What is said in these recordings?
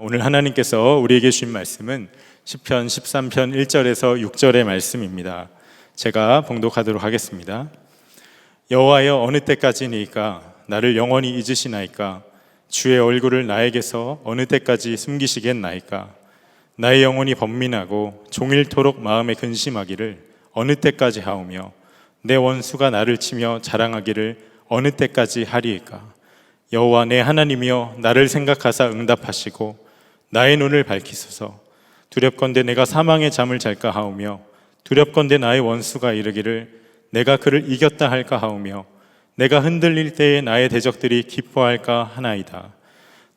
오늘 하나님께서 우리에게 주신 말씀은 시편 13편 1절에서 6절의 말씀입니다. 제가 봉독하도록 하겠습니다. 여호와여, 어느 때까지니까 나를 영원히 잊으시나이까? 주의 얼굴을 나에게서 어느 때까지 숨기시겠나이까? 나의 영혼이 번민하고 종일토록 마음에 근심하기를 어느 때까지 하오며, 내 원수가 나를 치며 자랑하기를 어느 때까지 하리이까? 여호와 내 하나님이여, 나를 생각하사 응답하시고 나의 눈을 밝히소서. 두렵건대 내가 사망의 잠을 잘까 하오며, 두렵건대 나의 원수가 이르기를 내가 그를 이겼다 할까 하오며, 내가 흔들릴 때에 나의 대적들이 기뻐할까 하나이다.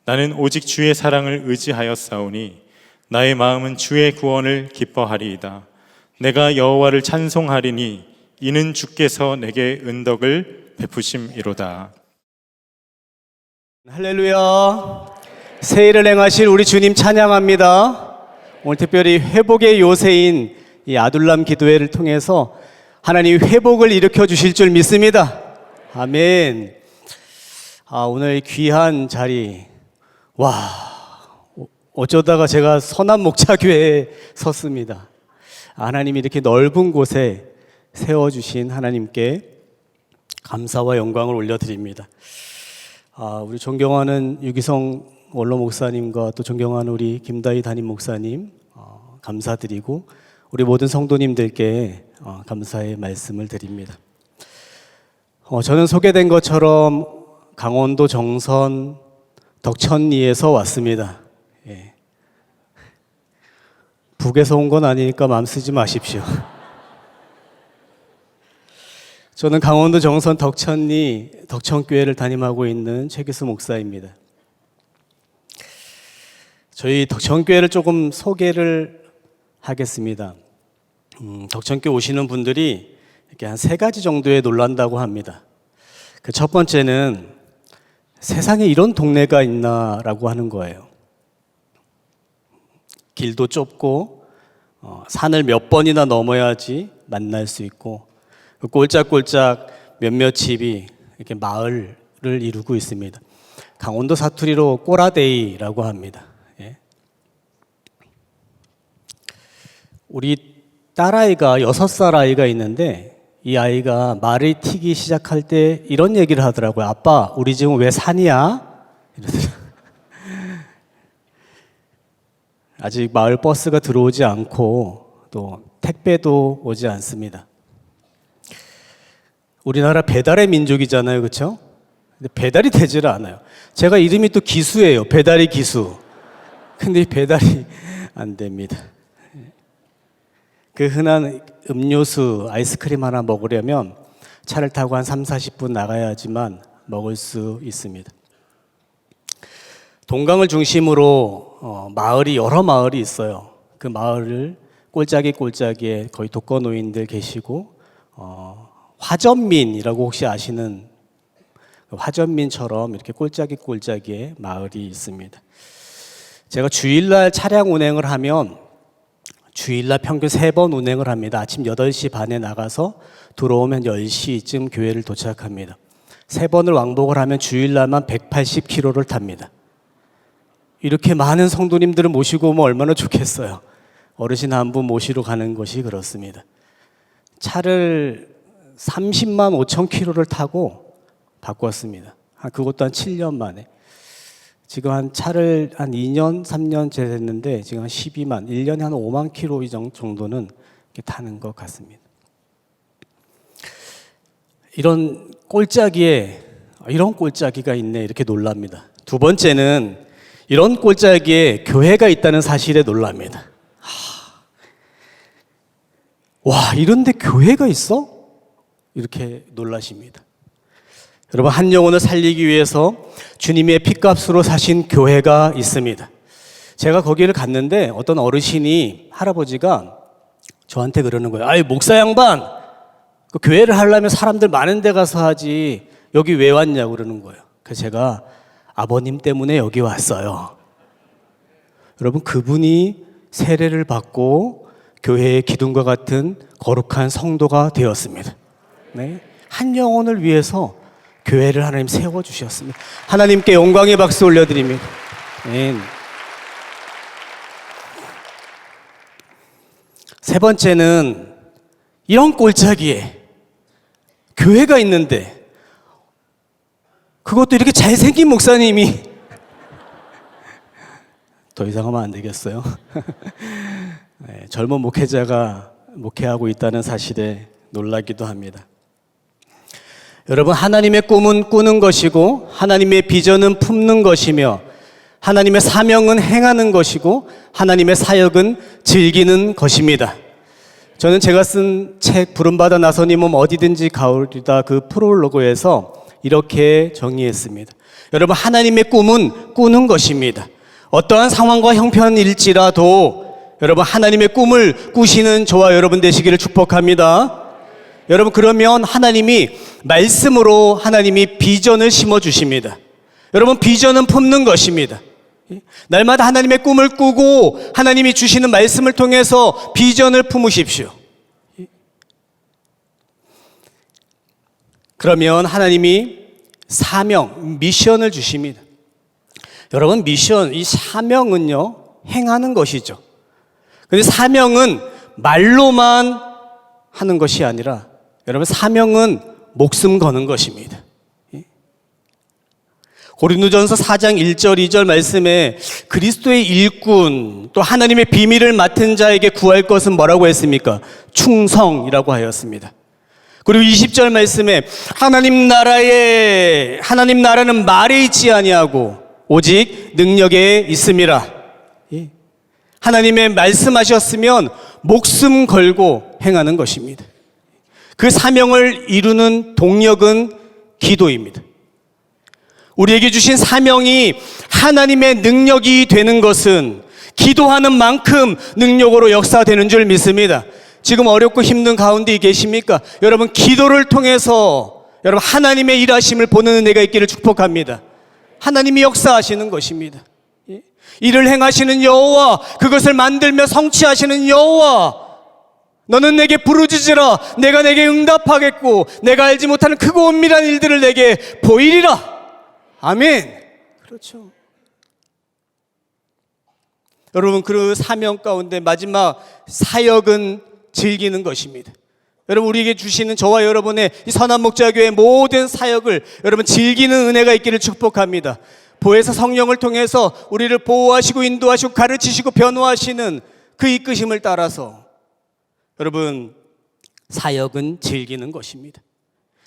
나는 오직 주의 사랑을 의지하였사오니 나의 마음은 주의 구원을 기뻐하리이다. 내가 여호와를 찬송하리니 이는 주께서 내게 은덕을 베푸심이로다. 할렐루야. 새해를 행하실 우리 주님 찬양합니다. 오늘 특별히 회복의 요새인 이 아둘람 기도회를 통해서 하나님 회복을 일으켜 주실 줄 믿습니다. 아멘. 오늘 귀한 자리, 어쩌다가 제가 선한 목자교회에 섰습니다. 하나님이 이렇게 넓은 곳에 세워주신 하나님께 감사와 영광을 올려드립니다. 우리 존경하는 유기성 원로 목사님과 또 존경하는 우리 김다희 담임 목사님 감사드리고, 우리 모든 성도님들께 감사의 말씀을 드립니다. 저는 소개된 것처럼 강원도 정선 덕천리에서 왔습니다. 북에서 온 건 아니니까 마음 쓰지 마십시오. 저는 강원도 정선 덕천리 덕천교회를 담임하고 있는 최기수 목사입니다. 저희 덕천교회를 조금 소개를 하겠습니다. 덕천교회 오시는 분들이 이렇게 한 3가지 정도에 놀란다고 합니다. 그 첫 번째는 세상에 이런 동네가 있나라고 하는 거예요. 길도 좁고 산을 몇 번이나 넘어야지 만날 수 있고, 꼴짝꼴짝 몇몇 집이 이렇게 마을을 이루고 있습니다. 강원도 사투리로 꼬라데이라고 합니다. 우리 딸아이가 6살 아이가 있는데, 이 아이가 말을 튀기 시작할 때 이런 얘기를 하더라고요. 아빠, 우리 지금 왜 산이야? 이러더라고요. 아직 마을 버스가 들어오지 않고 또 택배도 오지 않습니다. 우리나라 배달의 민족이잖아요, 그렇죠? 근데 배달이 되질 않아요. 제가 이름이 또 기수예요. 배달의 기수. 근데 배달이 안 됩니다. 그 흔한 음료수, 아이스크림 하나 먹으려면 차를 타고 한 30-40분 나가야지만 먹을 수 있습니다. 동강을 중심으로 여러 마을이 있어요. 그 마을을 꼴짜기에 거의 독거노인들 계시고, 화전민이라고 혹시 아시는, 화전민처럼 이렇게 꼴짜기에 마을이 있습니다. 제가 주일날 차량 운행을 하면 주일날 평균 3번 운행을 합니다. 아침 8시 반에 나가서 들어오면 10시쯤 교회를 도착합니다. 3번을 왕복을 하면 주일날만 180km를 탑니다. 이렇게 많은 성도님들을 모시고 오면 얼마나 좋겠어요. 어르신 한 분 모시러 가는 것이 그렇습니다. 차를 30만 5천 km를 타고 바꿨습니다. 그것도 한 7년 만에. 지금 차를 한 2년, 3년째 됐는데 지금 한 12만, 1년에 한 5만 km 정도는 타는 것 같습니다. 이런 꼴짜기가 있네, 이렇게 놀랍니다. 두 번째는 이런 꼴짜기에 교회가 있다는 사실에 놀랍니다. 이런데 교회가 있어? 이렇게 놀라십니다. 여러분, 한 영혼을 살리기 위해서 주님의 핏값으로 사신 교회가 있습니다. 제가 거기를 갔는데 어떤 어르신이, 할아버지가 저한테 그러는 거예요. 아이, 목사 양반, 그 교회를 하려면 사람들 많은 데 가서 하지 여기 왜 왔냐고 그러는 거예요. 그래서 제가 아버님 때문에 여기 왔어요. 여러분, 그분이 세례를 받고 교회의 기둥과 같은 거룩한 성도가 되었습니다. 네? 한 영혼을 위해서 교회를 하나님 세워주셨습니다. 하나님께 영광의 박수 올려드립니다. 아멘. 세 번째는 이런 꼴짜기에 교회가 있는데 그것도 이렇게 잘생긴 목사님이 더 이상 하면 안 되겠어요. 네, 젊은 목회자가 목회하고 있다는 사실에 놀라기도 합니다. 여러분, 하나님의 꿈은 꾸는 것이고 하나님의 비전은 품는 것이며 하나님의 사명은 행하는 것이고 하나님의 사역은 즐기는 것입니다. 저는 제가 쓴 책 부름받아 나서니 몸 어디든지 가오리다 그 프롤로그에서 이렇게 정의했습니다. 여러분, 하나님의 꿈은 꾸는 것입니다. 어떠한 상황과 형편일지라도 여러분, 하나님의 꿈을 꾸시는 저와 여러분 되시기를 축복합니다. 여러분, 그러면 하나님이 말씀으로 하나님이 비전을 심어주십니다. 여러분, 비전은 품는 것입니다. 날마다 하나님의 꿈을 꾸고 하나님이 주시는 말씀을 통해서 비전을 품으십시오. 그러면 하나님이 사명, 미션을 주십니다. 여러분, 미션, 이 사명은요, 행하는 것이죠. 근데 사명은 말로만 하는 것이 아니라 여러분, 사명은 목숨 거는 것입니다. 고린도전서 4장 1절 2절 말씀에 그리스도의 일꾼 또 하나님의 비밀을 맡은 자에게 구할 것은 뭐라고 했습니까? 충성이라고 하였습니다. 그리고 20절 말씀에 하나님 나라는 말에 있지 아니하고 오직 능력에 있음이라. 하나님의 말씀하셨으면 목숨 걸고 행하는 것입니다. 그 사명을 이루는 동력은 기도입니다. 우리에게 주신 사명이 하나님의 능력이 되는 것은 기도하는 만큼 능력으로 역사되는 줄 믿습니다. 지금 어렵고 힘든 가운데 계십니까? 여러분, 기도를 통해서 여러분 하나님의 일하심을 보는 은혜가 있기를 축복합니다. 하나님이 역사하시는 것입니다. 일을 행하시는 여호와, 그것을 만들며 성취하시는 여호와, 너는 내게 부르짖으라, 내가 내게 응답하겠고 내가 알지 못하는 크고 은밀한 일들을 내게 보이리라. 아멘. 그렇죠. 여러분, 그 사명 가운데 마지막 사역은 즐기는 것입니다. 여러분, 우리에게 주시는 저와 여러분의 이 선한 목자교회의 모든 사역을 여러분 즐기는 은혜가 있기를 축복합니다. 보혜사 성령을 통해서 우리를 보호하시고 인도하시고 가르치시고 변호하시는 그 이끄심을 따라서 여러분 사역은 즐기는 것입니다.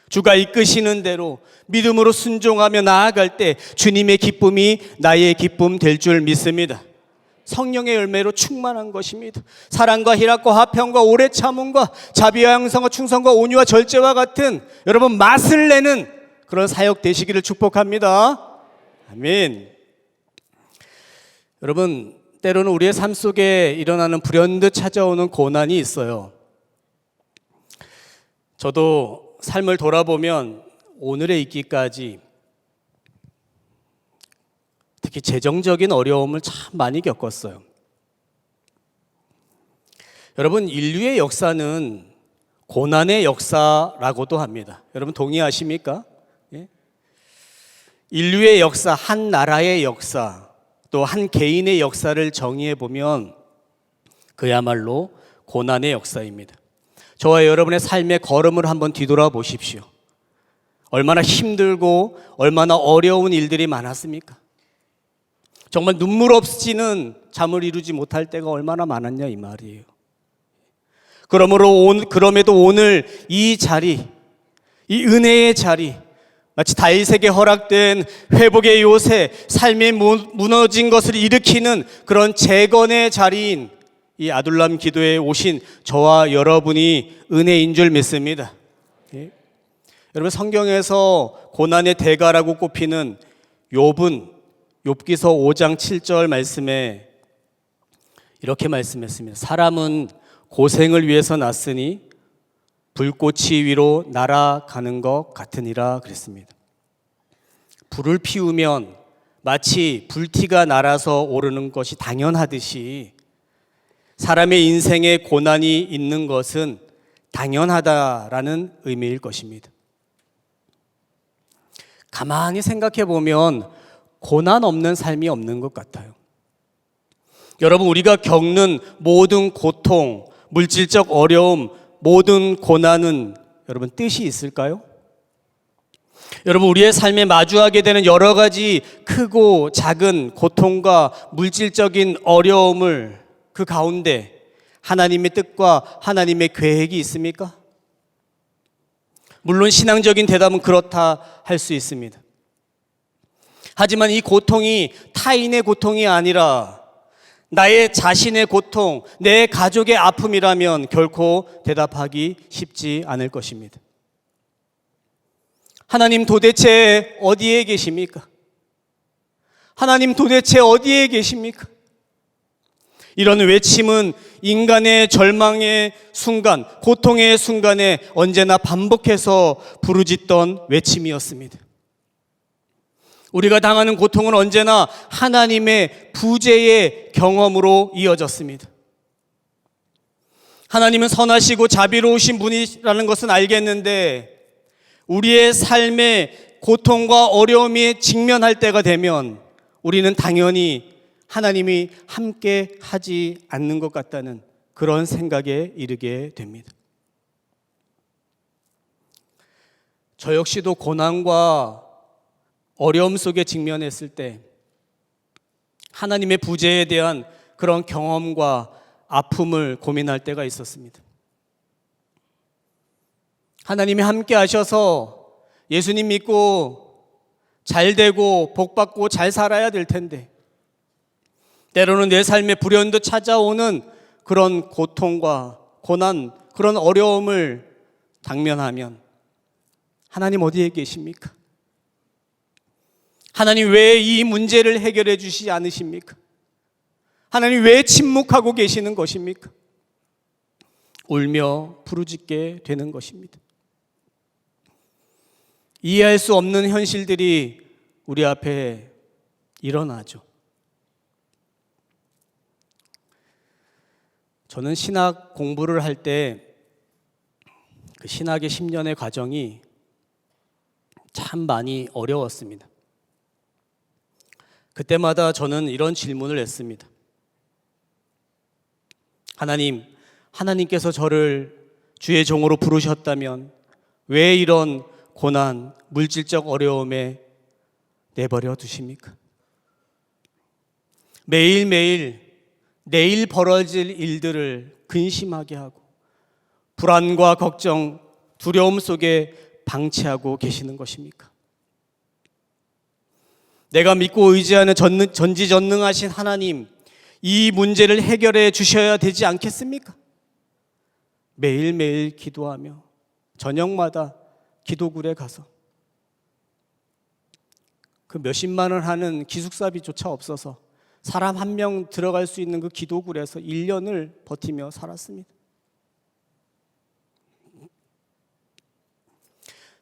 주가 이끄시는 대로 믿음으로 순종하며 나아갈 때 주님의 기쁨이 나의 기쁨 될 줄 믿습니다. 성령의 열매로 충만한 것입니다. 사랑과 희락과 화평과 오래 참음과 자비와 양성과 충성과 온유와 절제와 같은 여러분 맛을 내는 그런 사역 되시기를 축복합니다. 아멘. 여러분, 때로는 우리의 삶 속에 일어나는 불현듯 찾아오는 고난이 있어요. 저도 삶을 돌아보면 오늘에 있기까지 특히 재정적인 어려움을 참 많이 겪었어요. 여러분, 인류의 역사는 고난의 역사라고도 합니다. 여러분 동의하십니까? 예? 인류의 역사, 한 나라의 역사, 또 한 개인의 역사를 정의해 보면 그야말로 고난의 역사입니다. 저와 여러분의 삶의 걸음을 한번 뒤돌아 보십시오. 얼마나 힘들고 얼마나 어려운 일들이 많았습니까? 정말 눈물 없이는 잠을 이루지 못할 때가 얼마나 많았냐 이 말이에요. 그럼에도 오늘 이 자리, 이 은혜의 자리, 마치 다윗에게 허락된 회복의 요새, 삶이 무너진 것을 일으키는 그런 재건의 자리인 이 아둘람 기도에 오신 저와 여러분이 은혜인 줄 믿습니다. 예? 여러분, 성경에서 고난의 대가라고 꼽히는 욥은 욥기서 5장 7절 말씀에 이렇게 말씀했습니다. 사람은 고생을 위해서 났으니 불꽃이 위로 날아가는 것 같으니라 그랬습니다. 불을 피우면 마치 불티가 날아서 오르는 것이 당연하듯이 사람의 인생에 고난이 있는 것은 당연하다라는 의미일 것입니다. 가만히 생각해 보면 고난 없는 삶이 없는 것 같아요. 여러분, 우리가 겪는 모든 고통, 물질적 어려움, 모든 고난은 여러분 뜻이 있을까요? 여러분, 우리의 삶에 마주하게 되는 여러 가지 크고 작은 고통과 물질적인 어려움을 그 가운데 하나님의 뜻과 하나님의 계획이 있습니까? 물론 신앙적인 대답은 그렇다 할 수 있습니다. 하지만 이 고통이 타인의 고통이 아니라 나의 자신의 고통, 내 가족의 아픔이라면 결코 대답하기 쉽지 않을 것입니다. 하나님 도대체 어디에 계십니까? 하나님 도대체 어디에 계십니까? 이런 외침은 인간의 절망의 순간, 고통의 순간에 언제나 반복해서 부르짖던 외침이었습니다. 우리가 당하는 고통은 언제나 하나님의 부재의 경험으로 이어졌습니다. 하나님은 선하시고 자비로우신 분이라는 것은 알겠는데 우리의 삶의 고통과 어려움이 직면할 때가 되면 우리는 당연히 하나님이 함께 하지 않는 것 같다는 그런 생각에 이르게 됩니다. 저 역시도 고난과 어려움 속에 직면했을 때 하나님의 부재에 대한 그런 경험과 아픔을 고민할 때가 있었습니다. 하나님이 함께 하셔서 예수님 믿고 잘 되고 복 받고 잘 살아야 될 텐데 때로는 내 삶에 불현듯 찾아오는 그런 고통과 고난, 그런 어려움을 당면하면 하나님 어디에 계십니까? 하나님 왜 이 문제를 해결해 주시지 않으십니까? 하나님 왜 침묵하고 계시는 것입니까? 울며 부르짖게 되는 것입니다. 이해할 수 없는 현실들이 우리 앞에 일어나죠. 저는 신학 공부를 할 때 그 신학의 10년의 과정이 참 많이 어려웠습니다. 그때마다 저는 이런 질문을 했습니다. 하나님께서 저를 주의 종으로 부르셨다면 왜 이런 고난, 물질적 어려움에 내버려 두십니까? 매일매일 내일 벌어질 일들을 근심하게 하고 불안과 걱정, 두려움 속에 방치하고 계시는 것입니까? 내가 믿고 의지하는 전지전능하신 하나님, 이 문제를 해결해 주셔야 되지 않겠습니까? 매일매일 기도하며 저녁마다 기도굴에 가서 그 몇십만 원 하는 기숙사비조차 없어서 사람 한 명 들어갈 수 있는 그 기도굴에서 1년을 버티며 살았습니다.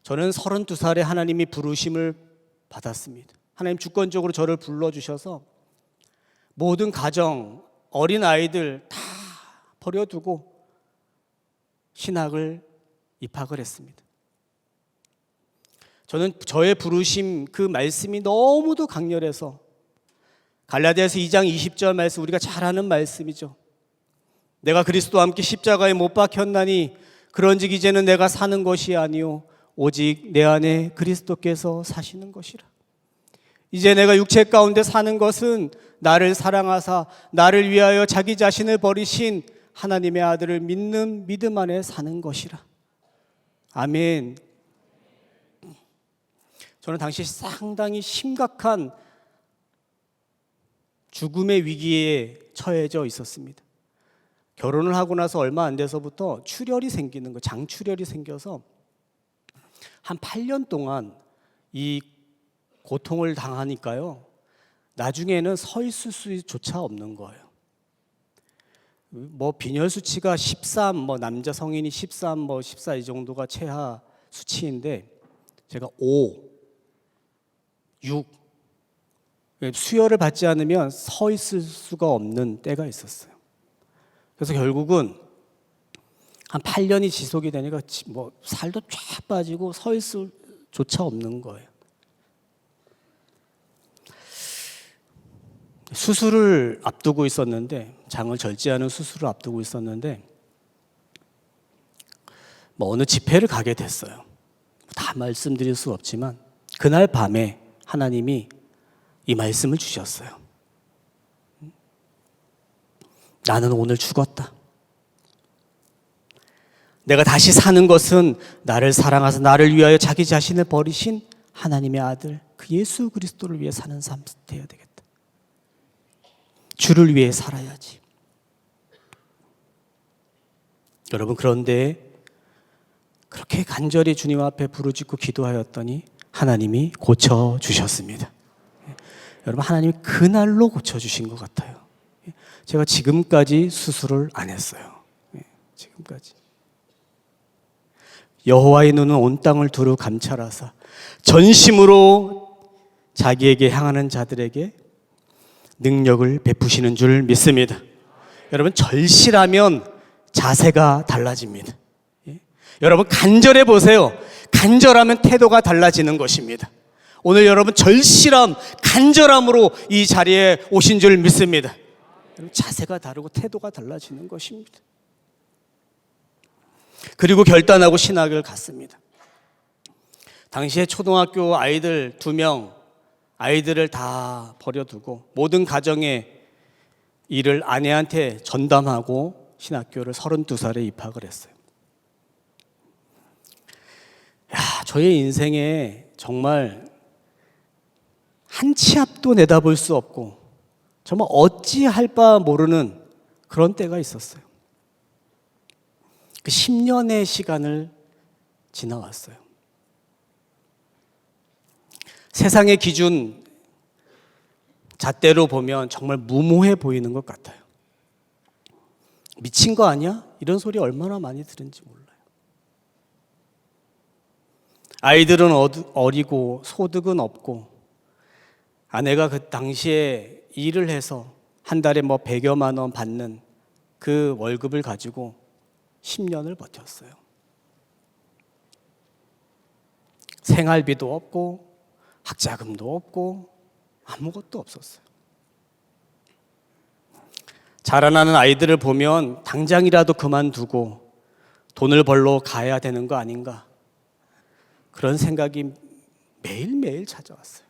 저는 32살에 하나님이 부르심을 받았습니다. 하나님 주권적으로 저를 불러주셔서 모든 가정, 어린 아이들 다 버려두고 신학을 입학을 했습니다. 저는 저의 부르심 그 말씀이 너무도 강렬해서 갈라디아서 2장 20절 말씀, 우리가 잘 아는 말씀이죠. 내가 그리스도와 함께 십자가에 못 박혔나니 그런즉 이제는 내가 사는 것이 아니요 오직 내 안에 그리스도께서 사시는 것이라. 이제 내가 육체 가운데 사는 것은 나를 사랑하사 나를 위하여 자기 자신을 버리신 하나님의 아들을 믿는 믿음 안에 사는 것이라. 아멘. 저는 당시 상당히 심각한 죽음의 위기에 처해져 있었습니다. 결혼을 하고 나서 얼마 안 돼서부터 출혈이 생기는 거, 장출혈이 생겨서 한 8년 동안 이 고통을 당하니까요. 나중에는 서 있을 수조차 없는 거예요. 빈혈 수치가 13, 남자 성인이 13, 14 이 정도가 최하 수치인데 제가 5, 6 수혈을 받지 않으면 서 있을 수가 없는 때가 있었어요. 그래서 결국은 한 8년이 지속이 되니까 살도 쫙 빠지고 서 있을 조차 없는 거예요. 수술을 앞두고 있었는데, 장을 절제하는 수술을 앞두고 있었는데 뭐 어느 집회를 가게 됐어요. 다 말씀드릴 수 없지만 그날 밤에 하나님이 이 말씀을 주셨어요. 나는 오늘 죽었다. 내가 다시 사는 것은 나를 사랑하사 나를 위하여 자기 자신을 버리신 하나님의 아들 그 예수 그리스도를 위해 사는 삶 되어야 되겠다. 주를 위해 살아야지. 여러분, 그런데 그렇게 간절히 주님 앞에 부르짖고 기도하였더니 하나님이 고쳐주셨습니다. 여러분, 하나님이 그날로 고쳐주신 것 같아요. 제가 지금까지 수술을 안 했어요. 지금까지. 여호와의 눈은 온 땅을 두루 감찰하사 전심으로 자기에게 향하는 자들에게 능력을 베푸시는 줄 믿습니다. 여러분, 절실하면 자세가 달라집니다. 여러분, 간절해 보세요. 간절하면 태도가 달라지는 것입니다. 오늘 여러분 절실함, 간절함으로 이 자리에 오신 줄 믿습니다. 여러분, 자세가 다르고 태도가 달라지는 것입니다. 그리고 결단하고 신학을 갔습니다. 당시에 초등학교 아이들 2명, 아이들을 다 버려두고 모든 가정의 일을 아내한테 전담하고 신학교를 32살에 입학을 했어요. 저의 인생에 정말 한 치 앞도 내다볼 수 없고 정말 어찌할 바 모르는 그런 때가 있었어요. 그 10년의 시간을 지나왔어요. 세상의 기준 잣대로 보면 정말 무모해 보이는 것 같아요. 미친 거 아니야? 이런 소리 얼마나 많이 들은지 몰라요. 아이들은 어리고 소득은 없고 아내가 그 당시에 일을 해서 한 달에 뭐 100여만 원 받는 그 월급을 가지고 10년을 버텼어요. 생활비도 없고 학자금도 없고 아무것도 없었어요. 자라나는 아이들을 보면 당장이라도 그만두고 돈을 벌러 가야 되는 거 아닌가, 그런 생각이 매일매일 찾아왔어요.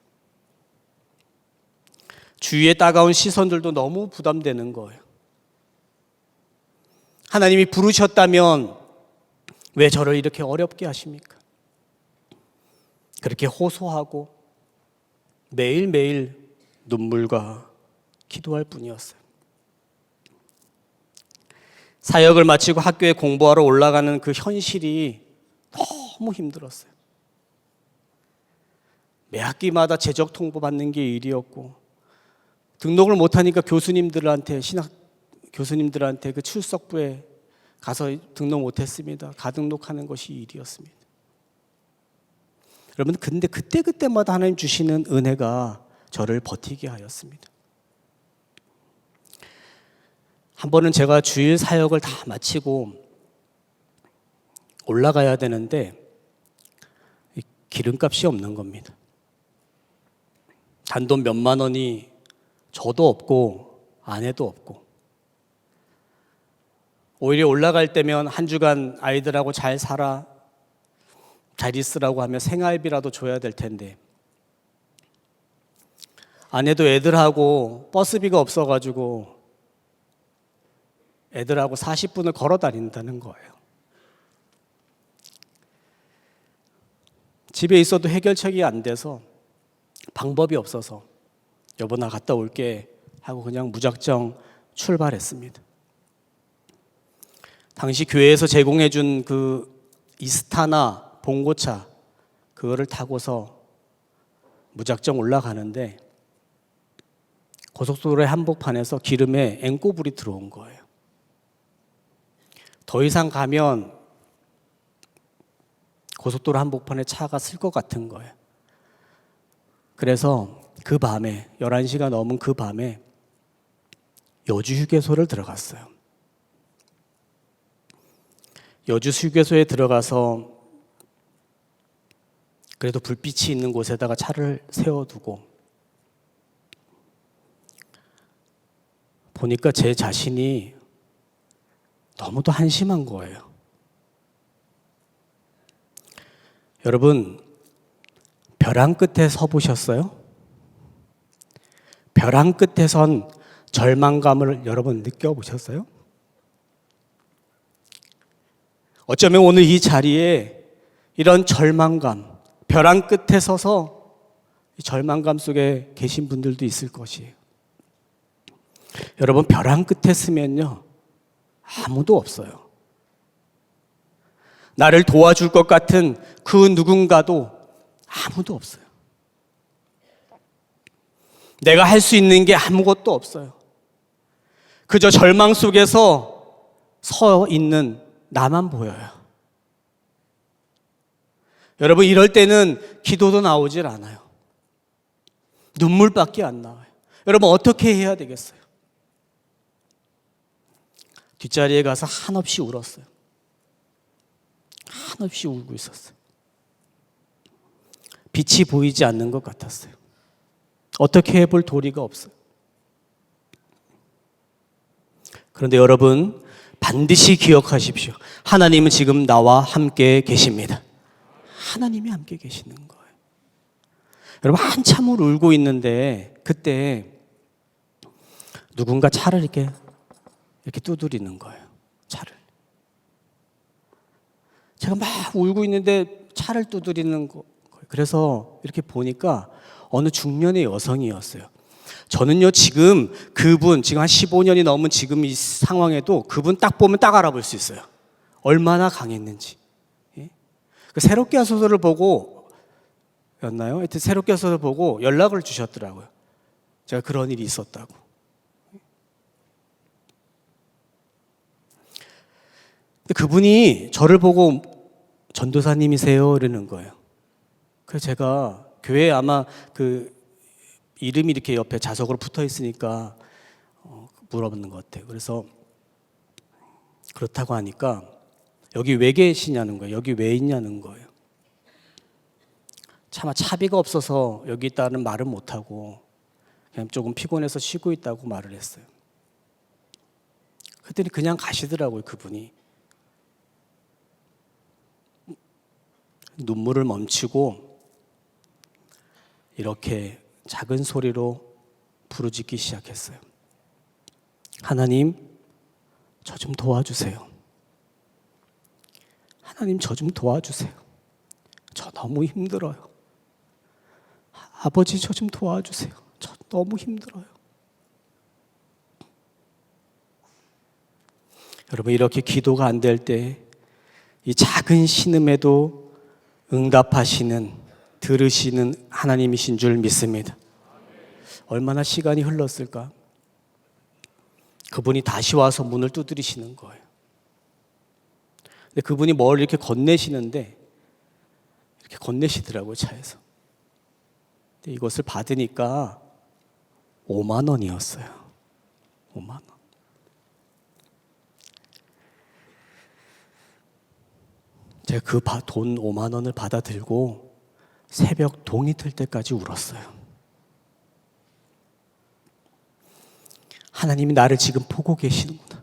주위에 따가운 시선들도 너무 부담되는 거예요. 하나님이 부르셨다면 왜 저를 이렇게 어렵게 하십니까? 그렇게 호소하고 매일매일 눈물과 기도할 뿐이었어요. 사역을 마치고 학교에 공부하러 올라가는 그 현실이 너무 힘들었어요. 매 학기마다 재적 통보 받는 게 일이었고, 등록을 못하니까 교수님들한테 그 출석부에 가서 등록 못했습니다. 가등록하는 것이 일이었습니다. 여러분, 근데 그때마다 하나님 주시는 은혜가 저를 버티게 하였습니다. 한 번은 제가 주일 사역을 다 마치고 올라가야 되는데 기름값이 없는 겁니다. 단돈 몇만 원이 저도 없고 아내도 없고, 오히려 올라갈 때면 한 주간 아이들하고 잘 살아, 잘 있으라고 하면 생활비라도 줘야 될 텐데, 아내도 애들하고 버스비가 없어가지고 애들하고 40분을 걸어 다닌다는 거예요. 집에 있어도 해결책이 안 돼서, 방법이 없어서 여보 나 갔다 올게 하고 그냥 무작정 출발했습니다. 당시 교회에서 제공해 준 그 이스타나 봉고차, 그거를 타고서 무작정 올라가는데 고속도로의 한복판에서 기름에 앵꼬불이 들어온 거예요. 더 이상 가면 고속도로 한복판에 차가 쓸 것 같은 거예요. 그래서 그 밤에 11시가 넘은 그 밤에 여주 휴게소를 들어갔어요. 여주 휴게소에 들어가서 그래도 불빛이 있는 곳에다가 차를 세워두고 보니까 제 자신이 너무도 한심한 거예요. 여러분, 벼랑 끝에 서 보셨어요? 벼랑 끝에 선 절망감을 여러분 느껴보셨어요? 어쩌면 오늘 이 자리에 이런 절망감, 벼랑 끝에 서서 이 절망감 속에 계신 분들도 있을 것이에요. 여러분, 벼랑 끝에 서면요, 아무도 없어요. 나를 도와줄 것 같은 그 누군가도 아무도 없어요. 내가 할 수 있는 게 아무것도 없어요. 그저 절망 속에서 서 있는 나만 보여요. 여러분, 이럴 때는 기도도 나오질 않아요. 눈물밖에 안 나와요. 여러분, 어떻게 해야 되겠어요? 뒷자리에 가서 한없이 울었어요. 한없이 울고 있었어요. 빛이 보이지 않는 것 같았어요. 어떻게 해볼 도리가 없어요. 그런데 여러분, 반드시 기억하십시오. 하나님은 지금 나와 함께 계십니다. 하나님이 함께 계시는 거예요. 여러분, 한참을 울고 있는데 그때 누군가 차를 이렇게 두드리는 거예요. 차를. 제가 막 울고 있는데 차를 두드리는 거예요. 그래서 이렇게 보니까 어느 중년의 여성이었어요. 저는요, 지금 그분, 지금 한 15년이 넘은 지금 이 상황에도 그분 딱 보면 딱 알아볼 수 있어요. 얼마나 강했는지. 예? 그 새롭게 하소서를 보고, 였나요? 하여튼 새롭게 하소서를 보고 연락을 주셨더라고요. 제가 그런 일이 있었다고. 근데 그분이 저를 보고 전도사님이세요? 이러는 거예요. 그래서 제가 교회에 아마 그 이름이 이렇게 옆에 자석으로 붙어 있으니까 물어보는 것 같아요. 그래서 그렇다고 하니까 여기 왜 계시냐는 거예요. 여기 왜 있냐는 거예요. 차마 차비가 없어서 여기 있다는 말은 못하고 그냥 조금 피곤해서 쉬고 있다고 말을 했어요. 그랬더니 그냥 가시더라고요, 그분이. 눈물을 멈추고 이렇게 작은 소리로 부르짖기 시작했어요. 하나님, 저 좀 도와주세요. 하나님, 저 좀 도와주세요. 저 너무 힘들어요. 아버지, 저 좀 도와주세요. 저 너무 힘들어요. 여러분, 이렇게 기도가 안 될 때 이 작은 신음에도 응답하시는, 들으시는 하나님이신 줄 믿습니다. 얼마나 시간이 흘렀을까? 그분이 다시 와서 문을 두드리시는 거예요. 근데 그분이 뭘 이렇게 건네시는데 이렇게 건네시더라고요, 차에서. 근데 이것을 받으니까 5만 원이었어요. 5만 원. 제가 그 돈 5만 원을 받아 들고 새벽 동이 틀 때까지 울었어요. 하나님이 나를 지금 보고 계시는구나.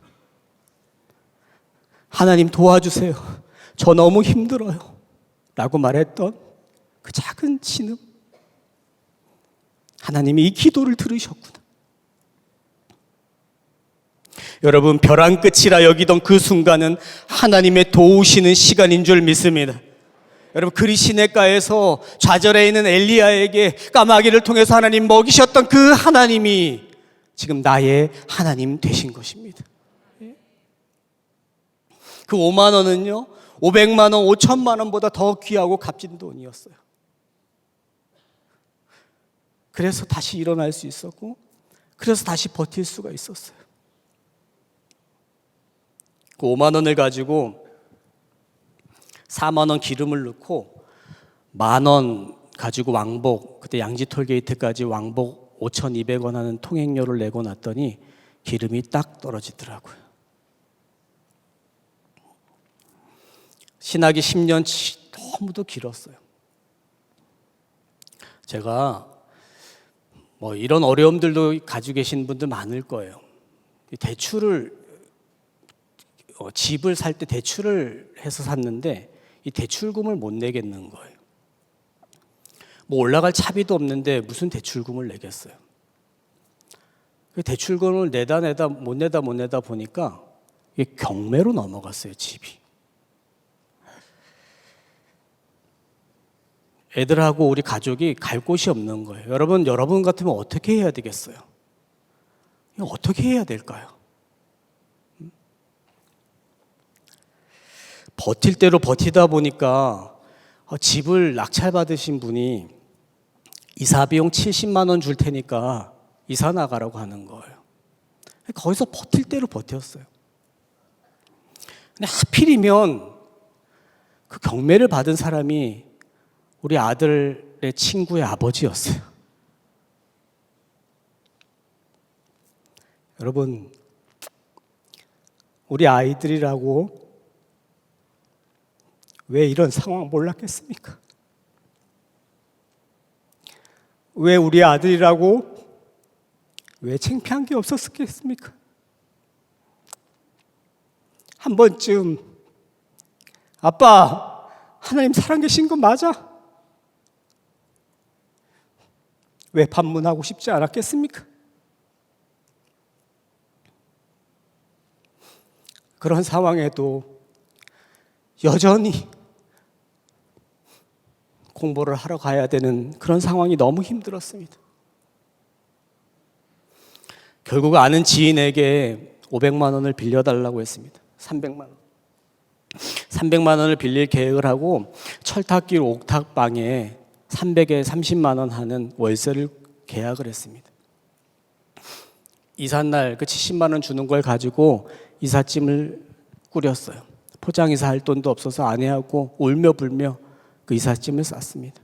하나님, 도와주세요. 저 너무 힘들어요. 라고 말했던 그 작은 신음. 하나님이 이 기도를 들으셨구나. 여러분, 벼랑 끝이라 여기던 그 순간은 하나님의 도우시는 시간인 줄 믿습니다. 여러분, 그리 시냇가에서 좌절해 있는 엘리야에게 까마귀를 통해서 하나님 먹이셨던 그 하나님이 지금 나의 하나님 되신 것입니다. 그 5만 원은요, 500만 원, 5천만 원보다 더 귀하고 값진 돈이었어요. 그래서 다시 일어날 수 있었고, 그래서 다시 버틸 수가 있었어요. 그 5만 원을 가지고 4만 원 기름을 넣고 1만 원 가지고 왕복, 그때 양지 톨게이트까지 왕복 5,200원 하는 통행료를 내고 났더니 기름이 딱 떨어지더라고요. 신학이 10년 너무도 길었어요. 제가 뭐 이런 어려움들도 가지고 계신 분들 많을 거예요. 집을 살 때 대출을 해서 샀는데 이 대출금을 못 내겠는 거예요. 뭐 올라갈 차비도 없는데 무슨 대출금을 내겠어요. 그 대출금을 내다 못 내다 보니까 이게 경매로 넘어갔어요, 집이. 애들하고 우리 가족이 갈 곳이 없는 거예요. 여러분 같으면 어떻게 해야 되겠어요? 이거 어떻게 해야 될까요? 버틸 대로 버티다 보니까 집을 낙찰받으신 분이 이사 비용 70만 원 줄 테니까 이사 나가라고 하는 거예요. 거기서 버틸 대로 버텼어요. 근데 하필이면 그 경매를 받은 사람이 우리 아들의 친구의 아버지였어요. 여러분, 우리 아이들이라고 왜 이런 상황 몰랐겠습니까? 왜 우리 아들이라고 왜 창피한 게 없었겠습니까? 한 번쯤 아빠, 하나님 살아계신 거 맞아? 왜 반문하고 싶지 않았겠습니까? 그런 상황에도 여전히 공부를 하러 가야 되는 그런 상황이 너무 힘들었습니다. 결국 아는 지인에게 500만 원을 빌려달라고 했습니다. 300만 원. 300만 원을 빌릴 계획을 하고 철탑길 옥탑방에 300에 30만 원 하는 월세를 계약을 했습니다. 이삿날 그 70만 원 주는 걸 가지고 이삿짐을 꾸렸어요. 포장이사 할 돈도 없어서 아내하고 울며 불며 그 이삿짐을 쌌습니다.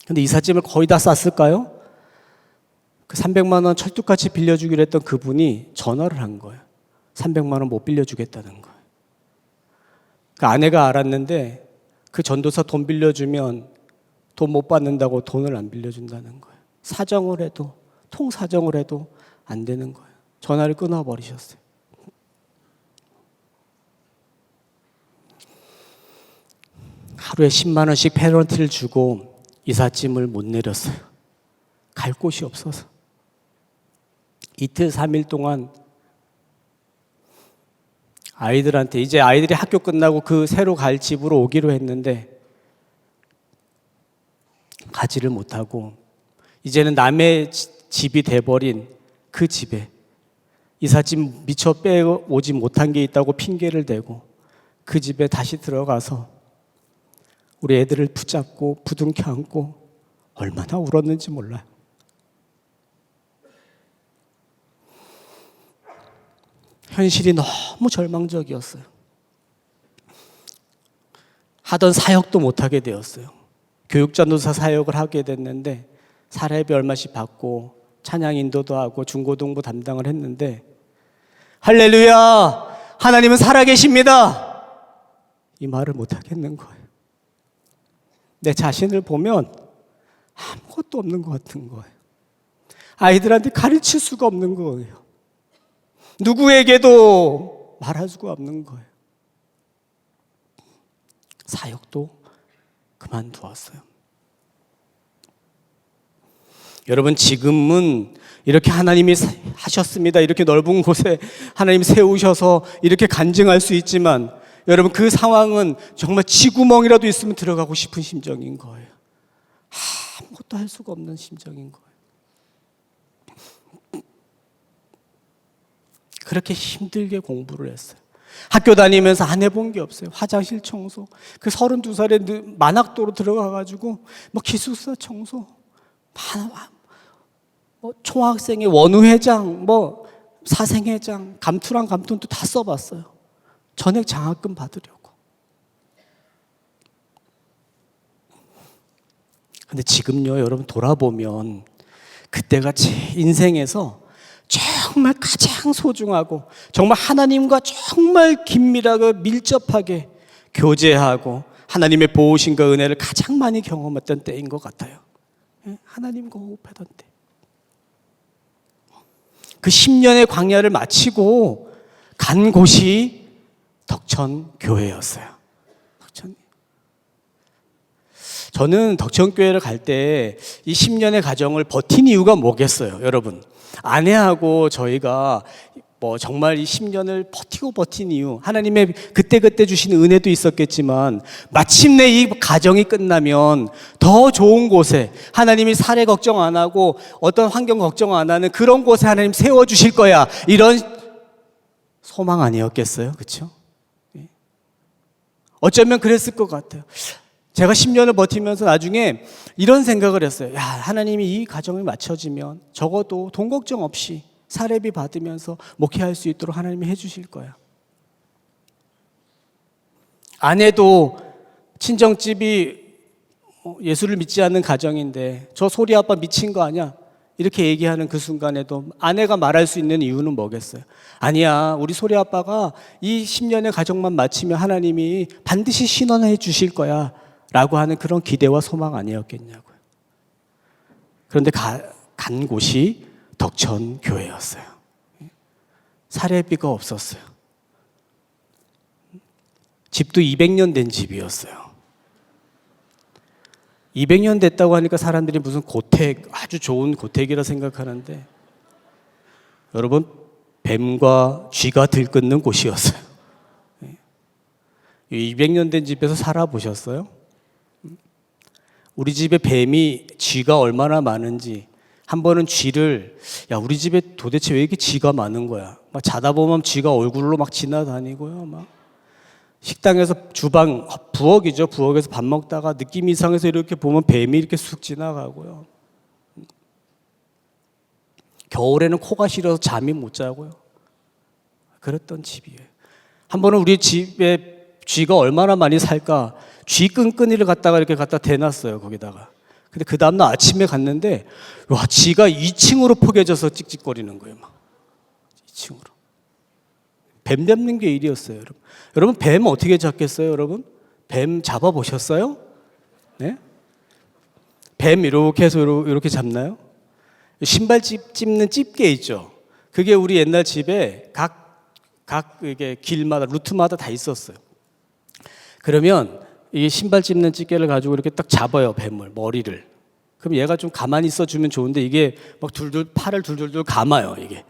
근데 이삿짐을 거의 다 쌌을까요? 그 300만 원 철두같이 빌려주기로 했던 그분이 전화를 한 거예요. 300만 원 못 빌려주겠다는 거예요. 그 아내가 알았는데 그 전도사 돈 빌려주면 돈 못 받는다고 돈을 안 빌려준다는 거예요. 사정을 해도 통사정을 해도 안 되는 거예요. 전화를 끊어버리셨어요. 하루에 10만 원씩 페널티를 주고 이삿짐을 못 내렸어요. 갈 곳이 없어서. 이틀 3일 동안 아이들한테 이제 아이들이 학교 끝나고 그 새로 갈 집으로 오기로 했는데 가지를 못하고 이제는 남의 집이 돼버린 그 집에 이삿짐 미처 빼오지 못한 게 있다고 핑계를 대고 그 집에 다시 들어가서 우리 애들을 붙잡고 부둥켜 안고 얼마나 울었는지 몰라요. 현실이 너무 절망적이었어요. 하던 사역도 못하게 되었어요. 교육전도사 사역을 하게 됐는데 사례비 얼마씩 받고 찬양 인도도 하고 중고등부 담당을 했는데 할렐루야! 하나님은 살아계십니다! 이 말을 못하겠는 거예요. 내 자신을 보면 아무것도 없는 것 같은 거예요. 아이들한테 가르칠 수가 없는 거예요. 누구에게도 말할 수가 없는 거예요. 사역도 그만두었어요. 여러분, 지금은 이렇게 하나님이 하셨습니다. 이렇게 넓은 곳에 하나님 세우셔서 이렇게 간증할 수 있지만 여러분, 그 상황은 정말 쥐구멍이라도 있으면 들어가고 싶은 심정인 거예요. 아무것도 할 수가 없는 심정인 거예요. 그렇게 힘들게 공부를 했어요. 학교 다니면서 안 해본 게 없어요. 화장실 청소. 그 32살에 만학도로 들어가가지고 뭐 기숙사 청소, 뭐 총학생회 원우회장, 뭐 사생회장, 감투랑 감돈도 다 써봤어요. 전액 장학금 받으려고. 근데 지금요, 여러분 돌아보면 그때가 제 인생에서 정말 가장 소중하고 정말 하나님과 정말 긴밀하고 밀접하게 교제하고 하나님의 보호신과 은혜를 가장 많이 경험했던 때인 것 같아요. 하나님과 호흡하던 때. 그 10년의 광야를 마치고 간 곳이 덕천 교회였어요. 덕천. 저는 덕천교회를 갈 때 이 10년의 가정을 버틴 이유가 뭐겠어요, 여러분? 아내하고 저희가 뭐 정말 이 10년을 버틴 이유, 하나님의 그때그때 주시는 은혜도 있었겠지만 마침내 이 가정이 끝나면 더 좋은 곳에, 하나님이 사례 걱정 안 하고 어떤 환경 걱정 안 하는 그런 곳에 하나님 세워주실 거야, 이런 소망 아니었겠어요? 그렇죠? 어쩌면 그랬을 것 같아요. 제가 10년을 버티면서 나중에 이런 생각을 했어요. 야, 하나님이 이 가정을 맞춰지면 적어도 돈 걱정 없이 사례비 받으면서 목회할 수 있도록 하나님이 해주실 거야. 아내도 친정집이 예수를 믿지 않는 가정인데 저 소리 아빠 미친 거 아니야? 이렇게 얘기하는 그 순간에도 아내가 말할 수 있는 이유는 뭐겠어요? 아니야, 우리 소리 아빠가 이 10년의 가정만 마치면 하나님이 반드시 신원해 주실 거야 라고 하는 그런 기대와 소망 아니었겠냐고요. 그런데 간 곳이 덕천 교회였어요. 사례비가 없었어요. 집도 200년 된 집이었어요. 200년 됐다고 하니까 사람들이 무슨 고택, 아주 좋은 고택이라 생각하는데 여러분, 뱀과 쥐가 들끓는 곳이었어요. 200년 된 집에서 살아보셨어요? 우리 집에 뱀이, 쥐가 얼마나 많은지, 한 번은 쥐를, 야, 우리 집에 도대체 왜 이렇게 쥐가 많은 거야? 막 자다 보면 쥐가 얼굴로 막 지나다니고요. 막 식당에서 주방, 부엌이죠. 부엌에서 밥 먹다가 느낌이 이상해서 이렇게 보면 뱀이 이렇게 쑥 지나가고요. 겨울에는 코가 시려서 잠이 못 자고요. 그랬던 집이에요. 한 번은 우리 집에 쥐가 얼마나 많이 살까? 쥐 끈끈이를 이렇게 갖다 대놨어요, 거기다가. 근데 그 다음날 아침에 갔는데, 와, 쥐가 2층으로 포개져서 찍찍거리는 거예요, 막. 2층으로. 뱀 잡는 게 일이었어요, 여러분. 여러분, 뱀 어떻게 잡겠어요, 여러분? 뱀 잡아보셨어요? 네? 뱀 이렇게 해서 이렇게 잡나요? 신발 찝는 집게 있죠? 그게 우리 옛날 집에 각 이게 길마다, 루트마다 다 있었어요. 그러면 이 신발 찝는 집게를 가지고 이렇게 딱 잡아요, 뱀을, 머리를. 그럼 얘가 좀 가만히 있어주면 좋은데 이게 막 팔을 둘둘 감아요, 이게.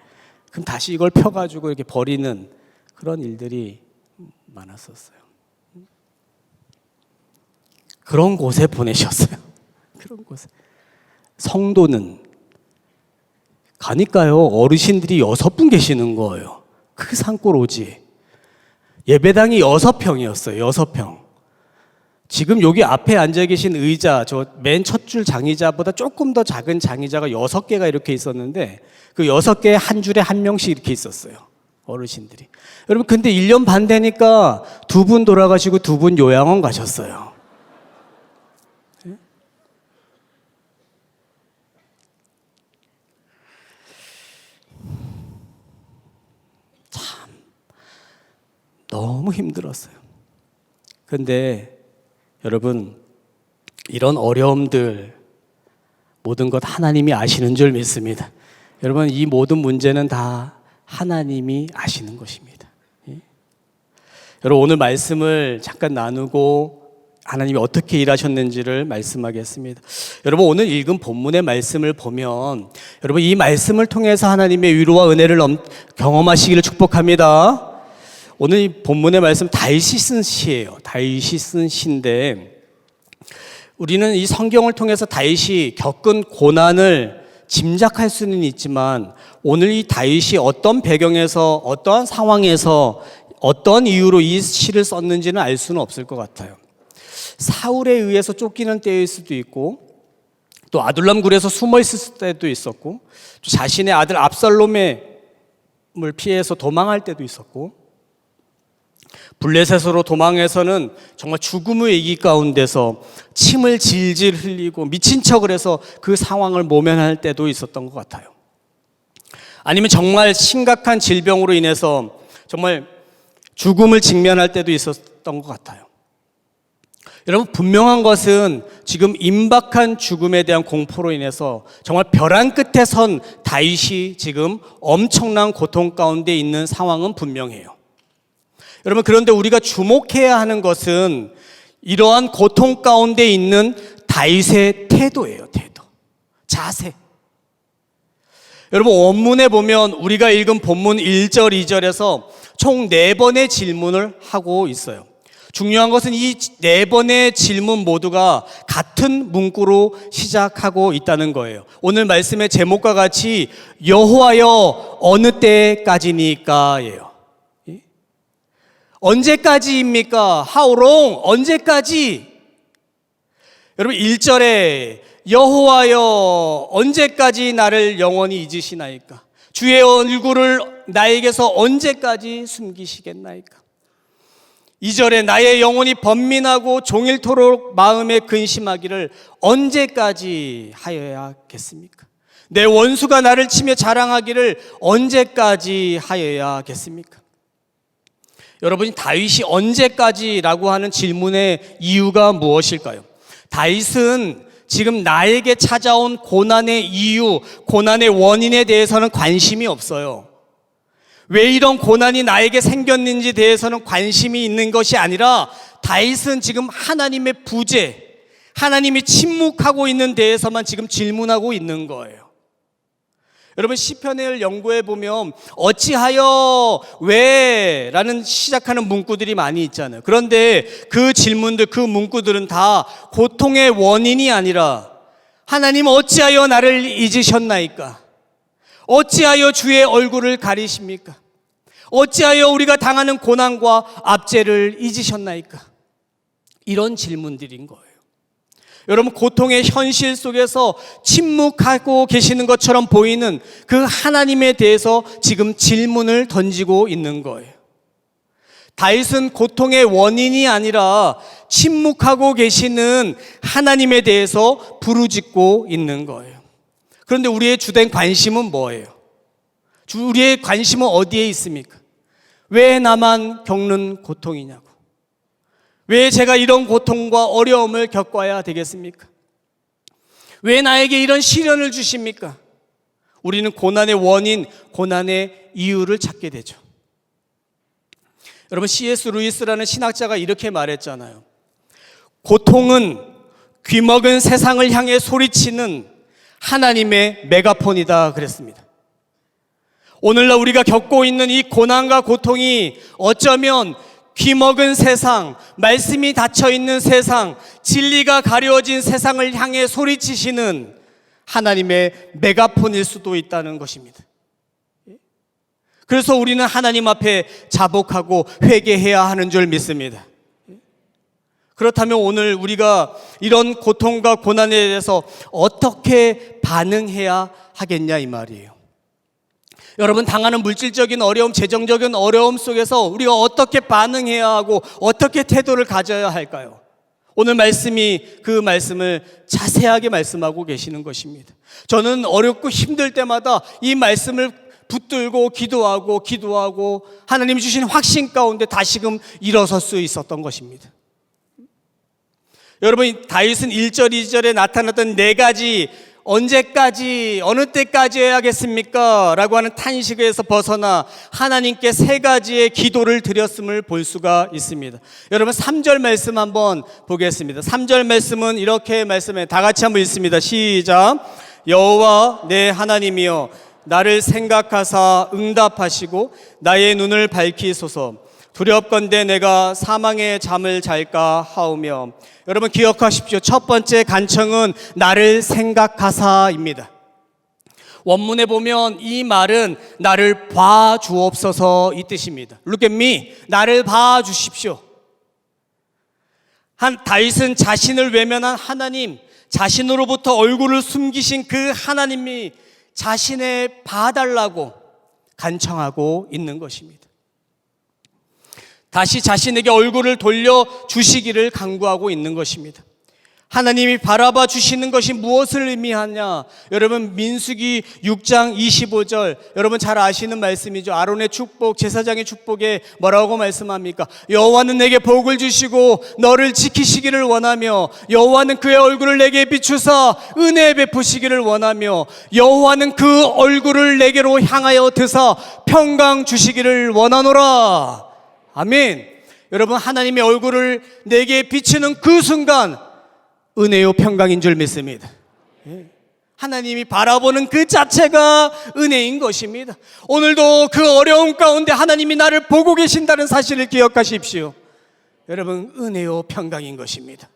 그럼 다시 이걸 펴가지고 이렇게 버리는 그런 일들이 많았었어요. 그런 곳에 보내셨어요. 그런 곳에. 성도는 가니까요, 어르신들이 6분 계시는 거예요. 그 산골 오지. 예배당이 6평이었어요. 6평. 지금 여기 앞에 앉아 계신 의자, 저 맨 첫 줄 장의자보다 조금 더 작은 장의자가 6개가 이렇게 있었는데 그 6개에 한 줄에 한 명씩 이렇게 있었어요. 어르신들이. 여러분, 근데 1년 반 되니까 2분 돌아가시고 2분 요양원 가셨어요. 너무 힘들었어요. 근데 여러분, 이런 어려움들 모든 것 하나님이 아시는 줄 믿습니다. 여러분, 이 모든 문제는 다 하나님이 아시는 것입니다. 여러분, 오늘 말씀을 잠깐 나누고 하나님이 어떻게 일하셨는지를 말씀하겠습니다. 여러분, 오늘 읽은 본문의 말씀을 보면 여러분, 이 말씀을 통해서 하나님의 위로와 은혜를 경험하시기를 축복합니다. 오늘 이 본문의 말씀 다윗이 쓴 시예요. 다윗이 쓴 시인데 우리는 이 성경을 통해서 다윗이 겪은 고난을 짐작할 수는 있지만 오늘 이 다윗이 어떤 배경에서 어떠한 상황에서 어떤 이유로 이 시를 썼는지는 알 수는 없을 것 같아요. 사울에 의해서 쫓기는 때일 수도 있고 또 아둘람 굴에서 숨어 있을 때도 있었고 또 자신의 아들 압살롬을 피해서 도망할 때도 있었고 블레셋으로 도망해서는 정말 죽음의 위기 가운데서 침을 질질 흘리고 미친 척을 해서 그 상황을 모면할 때도 있었던 것 같아요. 아니면 정말 심각한 질병으로 인해서 정말 죽음을 직면할 때도 있었던 것 같아요. 여러분, 분명한 것은 지금 임박한 죽음에 대한 공포로 인해서 정말 벼랑 끝에 선 다윗이 지금 엄청난 고통 가운데 있는 상황은 분명해요. 여러분, 그런데 우리가 주목해야 하는 것은 이러한 고통 가운데 있는 다윗의 태도예요. 태도, 자세. 여러분, 원문에 보면 우리가 읽은 본문 1절, 2절에서 총 4번의 질문을 하고 있어요. 중요한 것은 이 4번의 질문 모두가 같은 문구로 시작하고 있다는 거예요. 오늘 말씀의 제목과 같이 여호와여 어느 때까지니까예요. 언제까지입니까? How long? 언제까지? 여러분, 1절에 여호와여 언제까지 나를 영원히 잊으시나이까? 주의 얼굴을 나에게서 언제까지 숨기시겠나이까? 2절에 나의 영혼이 번민하고 종일토록 마음에 근심하기를 언제까지 하여야겠습니까? 내 원수가 나를 치며 자랑하기를 언제까지 하여야겠습니까? 여러분이 다윗이 언제까지라고 하는 질문의 이유가 무엇일까요? 다윗은 지금 나에게 찾아온 고난의 이유, 고난의 원인에 대해서는 관심이 없어요. 왜 이런 고난이 나에게 생겼는지 대해서는 관심이 있는 것이 아니라 다윗은 지금 하나님의 부재, 하나님이 침묵하고 있는 데에서만 지금 질문하고 있는 거예요. 여러분, 시편을 연구해 보면 어찌하여 왜 라는 시작하는 문구들이 많이 있잖아요. 그런데 그 질문들, 그 문구들은 다 고통의 원인이 아니라 하나님 어찌하여 나를 잊으셨나이까? 어찌하여 주의 얼굴을 가리십니까? 어찌하여 우리가 당하는 고난과 압제를 잊으셨나이까? 이런 질문들인 거예요. 여러분, 고통의 현실 속에서 침묵하고 계시는 것처럼 보이는 그 하나님에 대해서 지금 질문을 던지고 있는 거예요. 다윗은 고통의 원인이 아니라 침묵하고 계시는 하나님에 대해서 부르짖고 있는 거예요. 그런데 우리의 주된 관심은 뭐예요? 우리의 관심은 어디에 있습니까? 왜 나만 겪는 고통이냐고. 왜 제가 이런 고통과 어려움을 겪어야 되겠습니까? 왜 나에게 이런 시련을 주십니까? 우리는 고난의 원인, 고난의 이유를 찾게 되죠. 여러분, C.S. 루이스라는 신학자가 이렇게 말했잖아요. 고통은 귀먹은 세상을 향해 소리치는 하나님의 메가폰이다 그랬습니다. 오늘날 우리가 겪고 있는 이 고난과 고통이 어쩌면 귀먹은 세상, 말씀이 닫혀있는 세상, 진리가 가려진 세상을 향해 소리치시는 하나님의 메가폰일 수도 있다는 것입니다. 그래서 우리는 하나님 앞에 자복하고 회개해야 하는 줄 믿습니다. 그렇다면 오늘 우리가 이런 고통과 고난에 대해서 어떻게 반응해야 하겠냐 이 말이에요. 여러분, 당하는 물질적인 어려움, 재정적인 어려움 속에서 우리가 어떻게 반응해야 하고 어떻게 태도를 가져야 할까요? 오늘 말씀이 그 말씀을 자세하게 말씀하고 계시는 것입니다. 저는 어렵고 힘들 때마다 이 말씀을 붙들고 기도하고 하나님이 주신 확신 가운데 다시금 일어설 수 있었던 것입니다. 여러분, 다윗은 1절, 2절에 나타났던 4가지 언제까지, 어느 때까지 해야겠습니까? 라고 하는 탄식에서 벗어나 하나님께 3가지의 기도를 드렸음을 볼 수가 있습니다. 여러분, 3절 말씀 한번 보겠습니다. 3절 말씀은 이렇게 말씀해, 다 같이 한번 읽습니다. 시작. 여호와 내 하나님이여 나를 생각하사 응답하시고 나의 눈을 밝히소서. 두렵건대 내가 사망의 잠을 잘까 하오며. 여러분, 기억하십시오. 첫 번째 간청은 나를 생각하사입니다. 원문에 보면 이 말은 나를 봐주옵소서 이 뜻입니다. Look at me. 나를 봐주십시오. 다윗은 자신을 외면한 하나님, 자신으로부터 얼굴을 숨기신 그 하나님이 자신을 봐달라고 간청하고 있는 것입니다. 다시 자신에게 얼굴을 돌려 주시기를 간구하고 있는 것입니다. 하나님이 바라봐 주시는 것이 무엇을 의미하냐? 여러분, 민수기 6장 25절, 여러분 잘 아시는 말씀이죠. 아론의 축복, 제사장의 축복에 뭐라고 말씀합니까? 여호와는 내게 복을 주시고 너를 지키시기를 원하며 여호와는 그의 얼굴을 내게 비추사 은혜 베푸시기를 원하며 여호와는 그 얼굴을 내게로 향하여 드사 평강 주시기를 원하노라. 아멘. 여러분, 하나님의 얼굴을 내게 비추는 그 순간 은혜요 평강인 줄 믿습니다. 하나님이 바라보는 그 자체가 은혜인 것입니다. 오늘도 그 어려움 가운데 하나님이 나를 보고 계신다는 사실을 기억하십시오. 여러분, 은혜요 평강인 것입니다.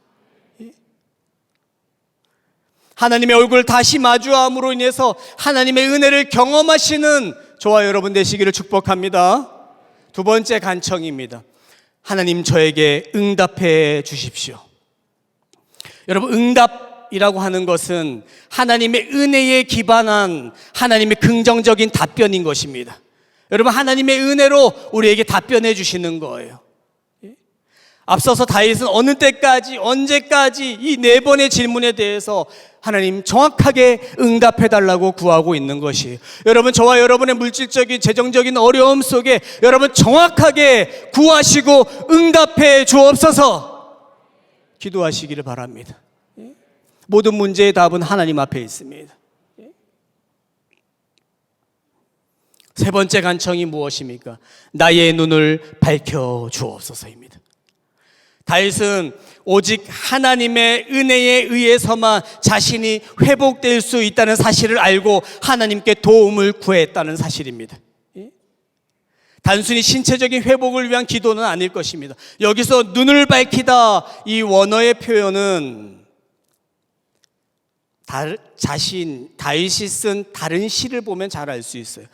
하나님의 얼굴을 다시 마주함으로 인해서 하나님의 은혜를 경험하시는 저와 여러분 되시기를 축복합니다. 두 번째 간청입니다. 하나님, 저에게 응답해 주십시오. 여러분, 응답이라고 하는 것은 하나님의 은혜에 기반한 하나님의 긍정적인 답변인 것입니다. 여러분, 하나님의 은혜로 우리에게 답변해 주시는 거예요. 앞서서 다윗은 어느 때까지, 언제까지 이 네 번의 질문에 대해서 하나님 정확하게 응답해 달라고 구하고 있는 것이에요. 여러분, 저와 여러분의 물질적인, 재정적인 어려움 속에 여러분 정확하게 구하시고 응답해 주옵소서 기도하시기를 바랍니다. 모든 문제의 답은 하나님 앞에 있습니다. 세 번째 간청이 무엇입니까? 나의 눈을 밝혀 주옵소서입니다. 다윗은 오직 하나님의 은혜에 의해서만 자신이 회복될 수 있다는 사실을 알고 하나님께 도움을 구했다는 사실입니다. 단순히 신체적인 회복을 위한 기도는 아닐 것입니다. 여기서 눈을 밝히다, 이 원어의 표현은 다윗이 쓴 다른 시를 보면 잘 알 수 있어요.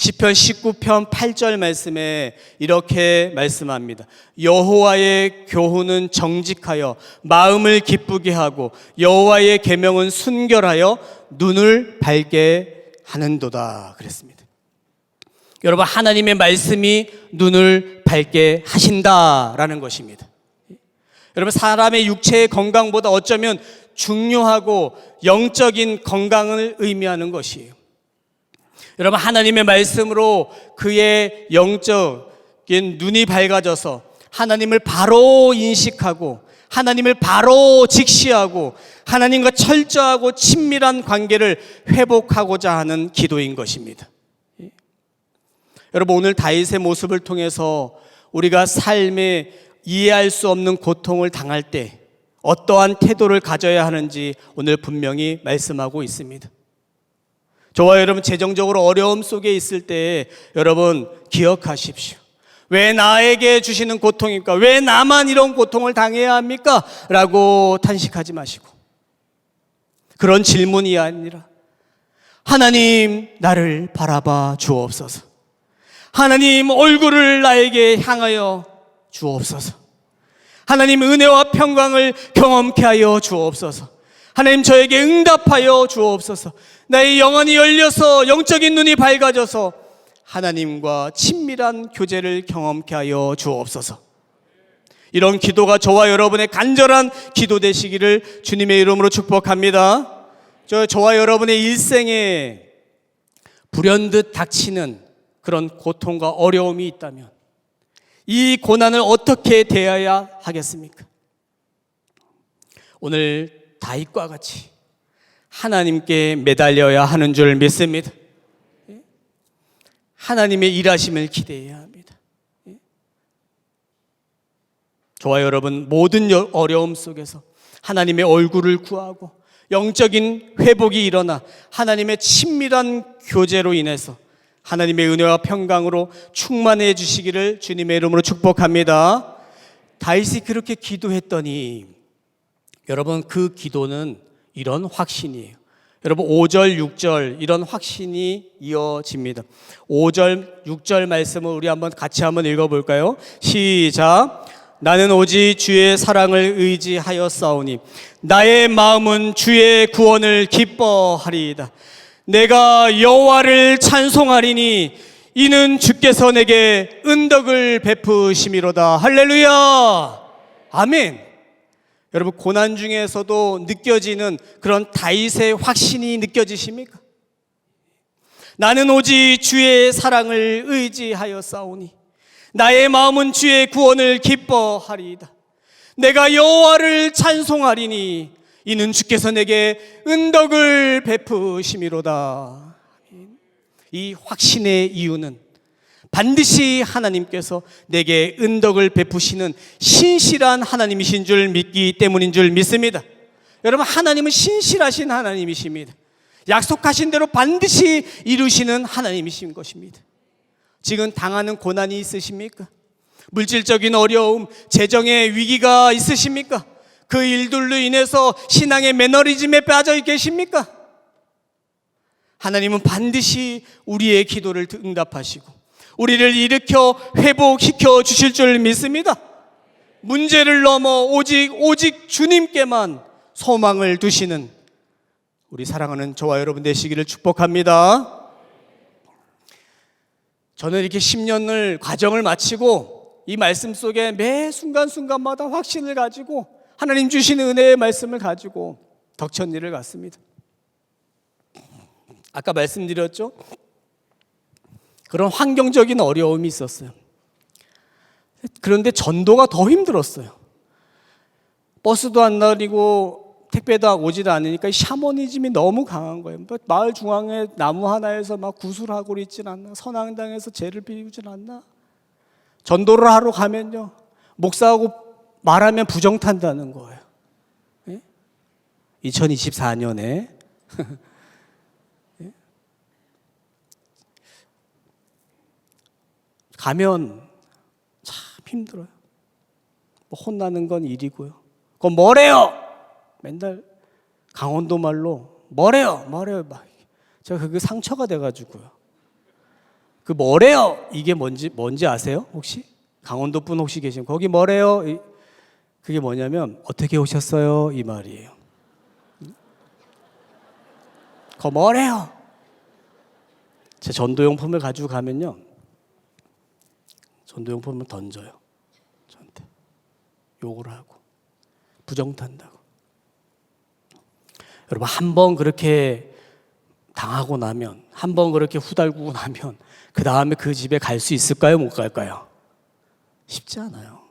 시편 19편 8절 말씀에 이렇게 말씀합니다. 여호와의 교훈은 정직하여 마음을 기쁘게 하고 여호와의 계명은 순결하여 눈을 밝게 하는도다 그랬습니다. 여러분, 하나님의 말씀이 눈을 밝게 하신다라는 것입니다. 여러분, 사람의 육체의 건강보다 어쩌면 중요하고 영적인 건강을 의미하는 것이에요. 여러분, 하나님의 말씀으로 그의 영적인 눈이 밝아져서 하나님을 바로 인식하고 하나님을 바로 직시하고 하나님과 철저하고 친밀한 관계를 회복하고자 하는 기도인 것입니다. 여러분, 오늘 다윗의 모습을 통해서 우리가 삶에 이해할 수 없는 고통을 당할 때 어떠한 태도를 가져야 하는지 오늘 분명히 말씀하고 있습니다. 저와 여러분, 재정적으로 어려움 속에 있을 때 여러분 기억하십시오. 왜 나에게 주시는 고통입니까? 왜 나만 이런 고통을 당해야 합니까? 라고 탄식하지 마시고, 그런 질문이 아니라 하나님, 나를 바라봐 주옵소서. 하나님, 얼굴을 나에게 향하여 주옵소서. 하나님, 은혜와 평강을 경험케 하여 주옵소서. 하나님, 저에게 응답하여 주옵소서. 나의 영혼이 열려서 영적인 눈이 밝아져서 하나님과 친밀한 교제를 경험케 하여 주옵소서. 이런 기도가 저와 여러분의 간절한 기도 되시기를 주님의 이름으로 축복합니다. 저와 여러분의 일생에 불현듯 닥치는 그런 고통과 어려움이 있다면 이 고난을 어떻게 대해야 하겠습니까? 오늘 다윗과 같이 하나님께 매달려야 하는 줄 믿습니다. 하나님의 일하심을 기대해야 합니다. 저와 여러분, 모든 어려움 속에서 하나님의 얼굴을 구하고 영적인 회복이 일어나 하나님의 친밀한 교제로 인해서 하나님의 은혜와 평강으로 충만해 주시기를 주님의 이름으로 축복합니다. 다윗이 그렇게 기도했더니 여러분, 그 기도는 이런 확신이에요. 여러분, 5절, 6절 이런 확신이 이어집니다. 5절, 6절 말씀을 우리 같이 한번 읽어볼까요? 시작. 나는 오직 주의 사랑을 의지하였사오니 나의 마음은 주의 구원을 기뻐하리이다. 내가 여호와를 찬송하리니 이는 주께서 내게 은덕을 베푸심이로다. 할렐루야. 아멘. 여러분, 고난 중에서도 느껴지는 그런 다윗의 확신이 느껴지십니까? 나는 오직 주의 사랑을 의지하였사오니 나의 마음은 주의 구원을 기뻐하리이다. 내가 여호와를 찬송하리니 이는 주께서 내게 은덕을 베푸심이로다. 이 확신의 이유는 반드시 하나님께서 내게 은덕을 베푸시는 신실한 하나님이신 줄 믿기 때문인 줄 믿습니다. 여러분, 하나님은 신실하신 하나님이십니다. 약속하신 대로 반드시 이루시는 하나님이신 것입니다. 지금 당하는 고난이 있으십니까? 물질적인 어려움, 재정의 위기가 있으십니까? 그 일들로 인해서 신앙의 매너리즘에 빠져 계십니까? 하나님은 반드시 우리의 기도를 응답하시고 우리를 일으켜 회복시켜 주실 줄 믿습니다. 문제를 넘어 오직 주님께만 소망을 두시는 우리 사랑하는 저와 여러분 되시기를 축복합니다. 저는 이렇게 10년을 과정을 마치고 이 말씀 속에 매 순간순간마다 확신을 가지고 하나님 주시는 은혜의 말씀을 가지고 덕천리를 갔습니다. 아까 말씀드렸죠? 그런 환경적인 어려움이 있었어요. 그런데 전도가 더 힘들었어요. 버스도 안 다니고 택배도 오지도 않으니까 샤머니즘이 너무 강한 거예요. 마을 중앙에 나무 하나에서 막 구슬하고 있진 않나? 선앙당에서 죄를 비우진 않나? 전도를 하러 가면요, 목사하고 말하면 부정탄다는 거예요. 2024년에 가면 참 힘들어요. 뭐 혼나는 건 일이고요. 그건 뭐래요? 맨날 강원도 말로 뭐래요? 막 제가 그게 상처가 돼가지고요. 그 뭐래요? 이게 뭔지 아세요? 혹시 강원도 분 혹시 계시면 거기 뭐래요? 그게 뭐냐면 어떻게 오셨어요? 이 말이에요. 거 뭐래요? 제 전도용품을 가지고 가면요, 전도용품을 던져요. 저한테 욕을 하고 부정탄다고. 여러분, 한 번 그렇게 당하고 나면, 한 번 그렇게 후달구고 나면 그 다음에 그 집에 갈 수 있을까요? 못 갈까요? 쉽지 않아요.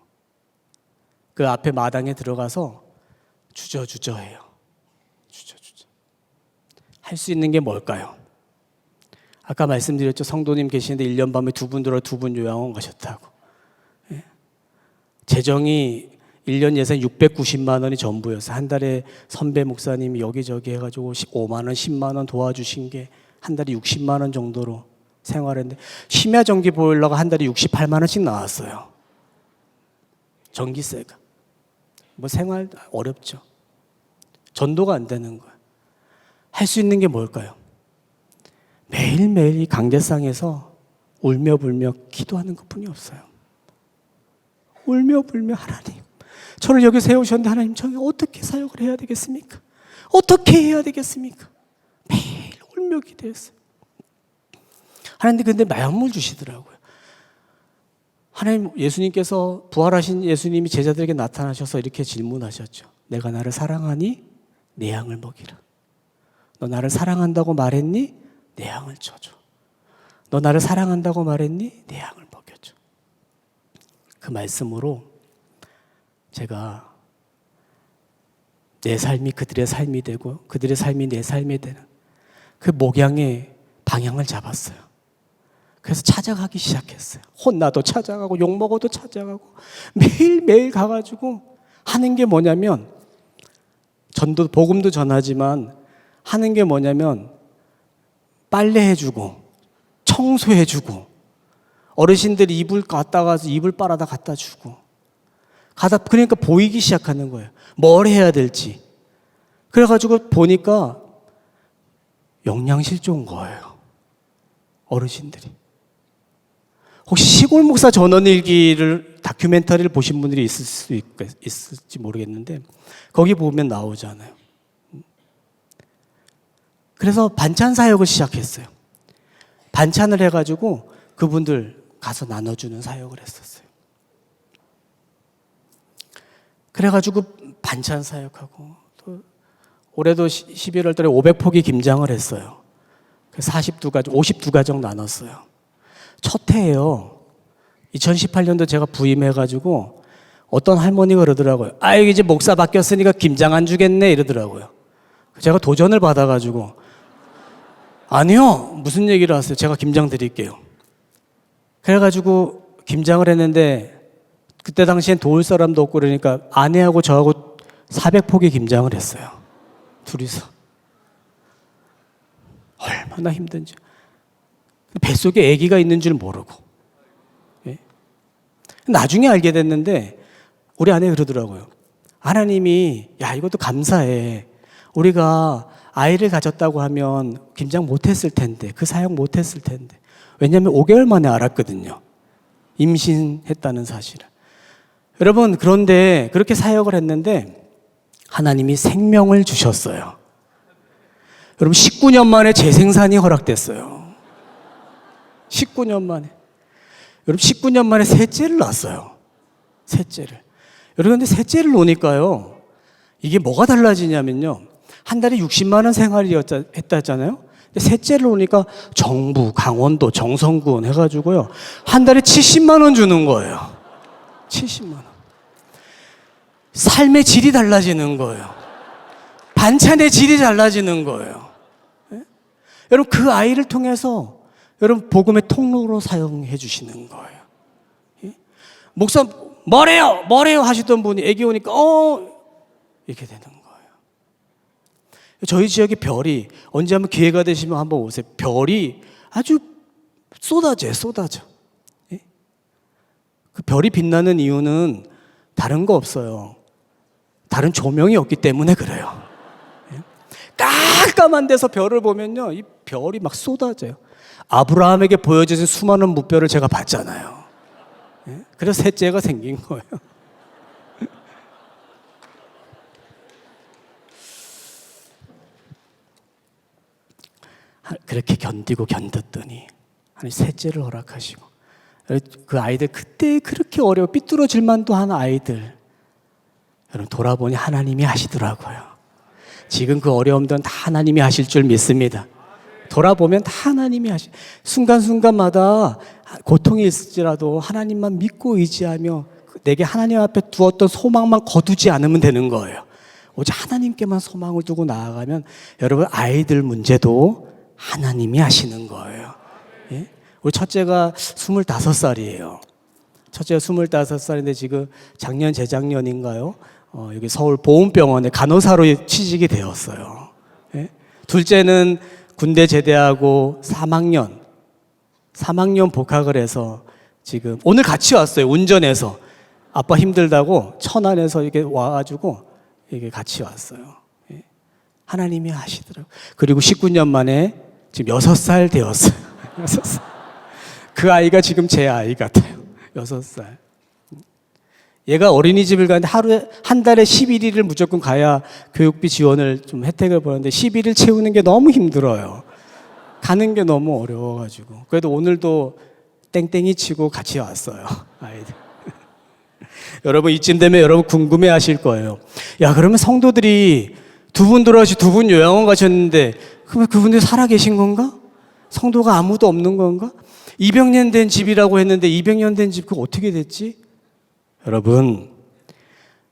그 앞에 마당에 들어가서 주저주저해요. 주저주저. 할 수 있는 게 뭘까요? 아까 말씀드렸죠. 성도님 계시는데 1년 밤에 두 분 요양원 가셨다고. 예? 재정이 1년 예산 690만 원이 전부였어요. 한 달에 선배 목사님이 여기저기 해가지고 5만 원, 10만 원 도와주신 게 한 달에 60만 원 정도로 생활했는데 심야 전기 보일러가 한 달에 68만 원씩 나왔어요. 전기세가. 뭐 생활 어렵죠. 전도가 안 되는 거예요. 할 수 있는 게 뭘까요? 매일매일 이 강제상에서 울며불며 기도하는 것뿐이 없어요. 울며불며 하나님, 저를 여기 세우셨는데 하나님, 저는 어떻게 사역을 해야 되겠습니까? 어떻게 해야 되겠습니까? 매일 울며 기도했어요. 하나님 근데 마음을 주시더라고요. 하나님, 예수님께서 부활하신 예수님이 제자들에게 나타나셔서 이렇게 질문하셨죠. 내가 나를 사랑하니 내 양을 먹이라. 너 나를 사랑한다고 말했니? 내 양을 쳐줘. 너 나를 사랑한다고 말했니? 내 양을 먹여줘. 그 말씀으로 제가 내 삶이 그들의 삶이 되고 그들의 삶이 내 삶이 되는 그 목양의 방향을 잡았어요. 그래서 찾아가기 시작했어요. 혼나도 찾아가고 욕먹어도 찾아가고 매일매일 가가지고 하는 게 뭐냐면, 전도 복음도 전하지만 하는 게 뭐냐면 빨래해주고 청소해주고 어르신들이 이불 갖다 가서 이불 빨아다 갖다 주고 그러니까 보이기 시작하는 거예요. 뭘 해야 될지. 그래가지고 보니까 영양실조 온 거예요. 어르신들이. 혹시 시골 목사 전원일기를 다큐멘터리를 보신 분들이 있을지 모르겠는데 거기 보면 나오잖아요. 그래서 반찬 사역을 시작했어요. 반찬을 해가지고 그분들 가서 나눠주는 사역을 했었어요. 그래가지고 반찬 사역하고 또 올해도 11월 달에 500포기 김장을 했어요. 42가정, 52가정 나눴어요. 첫 해예요. 2018년도 제가 부임해가지고 어떤 할머니가 그러더라고요. 이제 목사 바뀌었으니까 김장 안 주겠네 이러더라고요. 제가 도전을 받아가지고 아니요, 무슨 얘기를 하세요? 제가 김장 드릴게요. 그래가지고 김장을 했는데 그때 당시엔 도울 사람도 없고 그러니까 아내하고 저하고 400포기 김장을 했어요. 둘이서. 얼마나 힘든지. 뱃속에 아기가 있는 줄 모르고. 예? 나중에 알게 됐는데 우리 아내가 그러더라고요. 하나님이 야 이것도 감사해. 우리가 아이를 가졌다고 하면 김장 못했을 텐데 그 사역 못했을 텐데. 왜냐하면 5개월 만에 알았거든요. 임신했다는 사실을. 여러분 그런데 그렇게 사역을 했는데 하나님이 생명을 주셨어요. 여러분 19년 만에 재생산이 허락됐어요. 19년 만에. 여러분 19년 만에 셋째를 낳았어요. 셋째를. 여러분 근데 셋째를 놓으니까요. 이게 뭐가 달라지냐면요. 한 달에 60만 원 생활이었다 했잖아요. 근데 셋째를 놓으니까 정부, 강원도, 정선군 해가지고요. 한 달에 70만 원 주는 거예요. 70만 원. 삶의 질이 달라지는 거예요. 반찬의 질이 달라지는 거예요. 예? 여러분 그 아이를 통해서 여러분 복음의 통로로 사용해 주시는 거예요. 예? 목사 뭐래요 하시던 분이 애기 오니까 이렇게 되는 거예요. 저희 지역의 별이 언제 한번 기회가 되시면 한번 오세요. 별이 아주 쏟아져요. 예? 그 별이 빛나는 이유는 다른 거 없어요. 다른 조명이 없기 때문에 그래요. 예? 깜깜한 데서 별을 보면요, 이 별이 막 쏟아져요. 아브라함에게 보여진 수많은 무별을 제가 봤잖아요. 예? 그래서 셋째가 생긴 거예요. 그렇게 견뎠더니 하나님 셋째를 허락하시고 그 아이들 그때 그렇게 어려워 삐뚤어질 만도 한 아이들 여러분 돌아보니 하나님이 하시더라고요. 지금 그 어려움들은 다 하나님이 하실 줄 믿습니다. 돌아보면 다 하나님이 순간순간마다 고통이 있을지라도 하나님만 믿고 의지하며 내게 하나님 앞에 두었던 소망만 거두지 않으면 되는 거예요. 오직 하나님께만 소망을 두고 나아가면 여러분 아이들 문제도 하나님이 하시는 거예요. 예? 우리 첫째가 25살이에요. 첫째가 25살인데 지금 작년 재작년인가요? 여기 서울 보훈병원에 간호사로 취직이 되었어요. 예? 둘째는 군대 제대하고 3학년 복학을 해서 지금 오늘 같이 왔어요. 운전해서 아빠 힘들다고 천안에서 이렇게 와가지고 이게 같이 왔어요. 예? 하나님이 하시더라고요. 그리고 19년 만에 지금 6살 되었어요. 6살. 그 아이가 지금 제 아이 같아요. 6살. 얘가 어린이집을 가는데 한 달에 11일을 무조건 가야 교육비 지원을 좀 혜택을 보는데 11일 채우는 게 너무 힘들어요. 가는 게 너무 어려워가지고. 그래도 오늘도 땡땡이 치고 같이 왔어요. 아이들. 여러분 이쯤 되면 여러분 궁금해 하실 거예요. 야, 그러면 성도들이 두 분 돌아가시고 두 분 요양원 가셨는데 그러면 그분들이 살아 계신 건가? 성도가 아무도 없는 건가? 200년 된 집이라고 했는데 200년 된 집 그거 어떻게 됐지? 여러분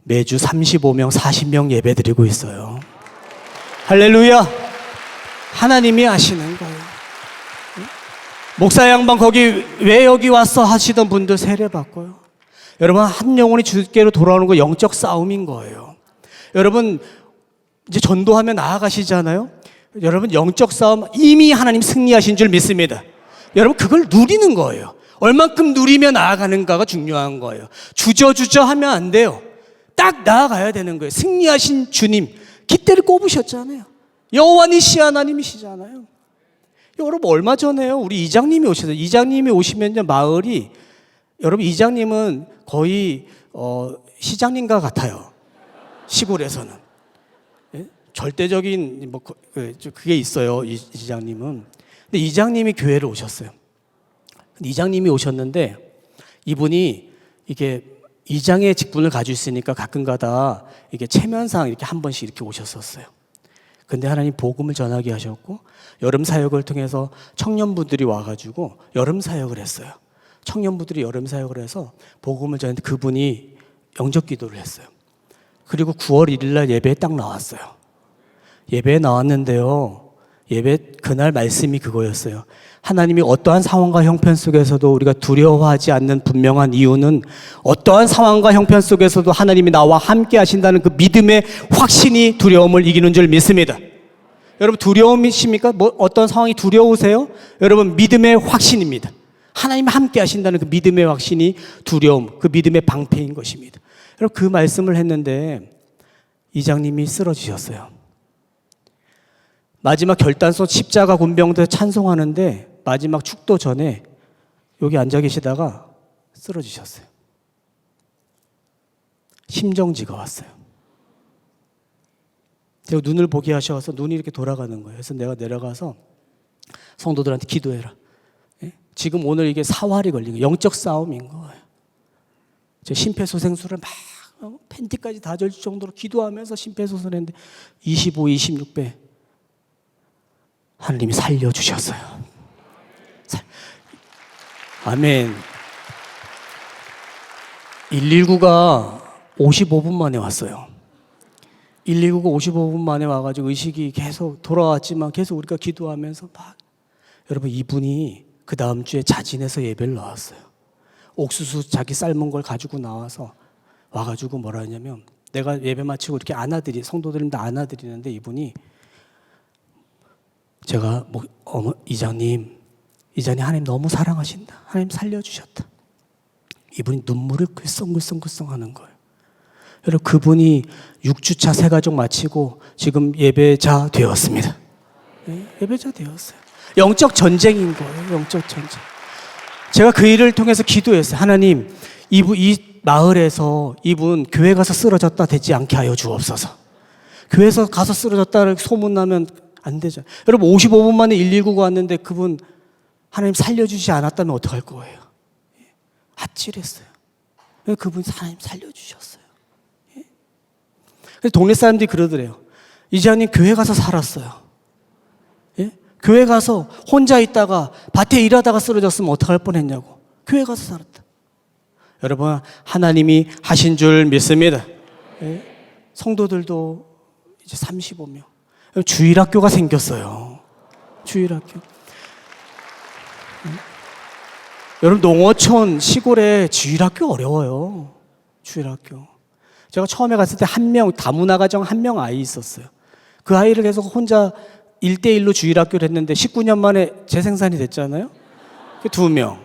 매주 35명, 40명 예배 드리고 있어요. 할렐루야. 하나님이 하시는 거예요. 목사 양반 거기 왜 여기 왔어 하시던 분들 세례 받고요. 여러분 한 영혼이 주께로 돌아오는 거 영적 싸움인 거예요. 여러분 이제 전도하며 나아가시잖아요. 여러분 영적 싸움 이미 하나님 승리하신 줄 믿습니다. 여러분 그걸 누리는 거예요. 얼만큼 누리며 나아가는가가 중요한 거예요. 주저주저 하면 안 돼요. 딱 나아가야 되는 거예요. 승리하신 주님 깃대를 꼽으셨잖아요. 여호와 니시 하나님이시잖아요. 여러분 얼마 전에요 우리 이장님이 오셨어요. 이장님이 오시면요 마을이 여러분 이장님은 거의 시장님과 같아요. 시골에서는 절대적인 뭐 그게 있어요. 이장님은. 근데 이장님이 교회를 오셨어요. 이장님이 오셨는데 이분이 이게 이장의 직분을 가지고 있으니까 가끔가다 이게 체면상 이렇게 한 번씩 이렇게 오셨었어요. 근데 하나님 복음을 전하게 하셨고 여름 사역을 통해서 청년분들이 와가지고 여름 사역을 했어요. 청년분들이 여름 사역을 해서 복음을 전했는데 그분이 영접 기도를 했어요. 그리고 9월 1일 날 예배에 딱 나왔어요. 예배에 나왔는데요. 예배 그날 말씀이 그거였어요. 하나님이 어떠한 상황과 형편 속에서도 우리가 두려워하지 않는 분명한 이유는 어떠한 상황과 형편 속에서도 하나님이 나와 함께 하신다는 그 믿음의 확신이 두려움을 이기는 줄 믿습니다. 여러분 두려움이십니까? 어떤 상황이 두려우세요? 여러분 믿음의 확신입니다. 하나님 함께 하신다는 그 믿음의 확신이 두려움, 그 믿음의 방패인 것입니다. 여러분 그 말씀을 했는데 이장님이 쓰러지셨어요. 마지막 결단선 십자가 군병대 찬송하는데 마지막 축도 전에 여기 앉아 계시다가 쓰러지셨어요. 심정지가 왔어요. 제가 눈을 보게 하셔서 눈이 이렇게 돌아가는 거예요. 그래서 내가 내려가서 성도들한테 기도해라. 지금 오늘 이게 사활이 걸린 거예요. 영적 싸움인 거예요. 제가 심폐소생술을 막 팬티까지 다 젖을 정도로 기도하면서 심폐소생했는데 25, 26배 하나님이 살려주셨어요. 아멘. 119가 55분 만에 왔어요. 119가 55분 만에 와가지고 의식이 계속 돌아왔지만 계속 우리가 기도하면서 막 여러분 이분이 그 다음 주에 자진해서 예배를 나왔어요. 옥수수 자기 삶은 걸 가지고 나와서 와가지고 뭐라 하냐면 내가 예배 마치고 이렇게 성도들은 다 안아드리는데 이분이 제가 이장님 하나님 너무 사랑하신다. 하나님 살려주셨다. 이분이 눈물을 글썽글썽글썽 하는 거예요. 여러분 그분이 6주차 새가족 마치고 지금 예배자 되었습니다. 예배자 되었어요. 영적 전쟁인 거예요. 영적 전쟁. 제가 그 일을 통해서 기도했어요. 하나님 이 마을에서 이분 교회 가서 쓰러졌다 되지 않게 하여 주옵소서. 교회에서 가서 쓰러졌다 소문나면 안 되죠. 여러분 55분 만에 119가 왔는데 그분 하나님 살려주지 않았다면 어떡할 거예요? 아찔했어요. 그분 하나님 살려주셨어요. 그래서 동네 사람들이 그러더래요. 이장님 교회 가서 살았어요. 교회 가서 혼자 있다가 밭에 일하다가 쓰러졌으면 어떡할 뻔했냐고. 교회 가서 살았다. 여러분 하나님이 하신 줄 믿습니다. 성도들도 이제 35명. 주일학교가 생겼어요. 주일학교. 여러분 농어촌 시골에 주일학교 어려워요. 주일학교. 제가 처음에 갔을 때 다문화 가정 한 명 아이 있었어요. 그 아이를 계속 혼자 1대1로 주일학교를 했는데 19년 만에 재생산이 됐잖아요. 2명.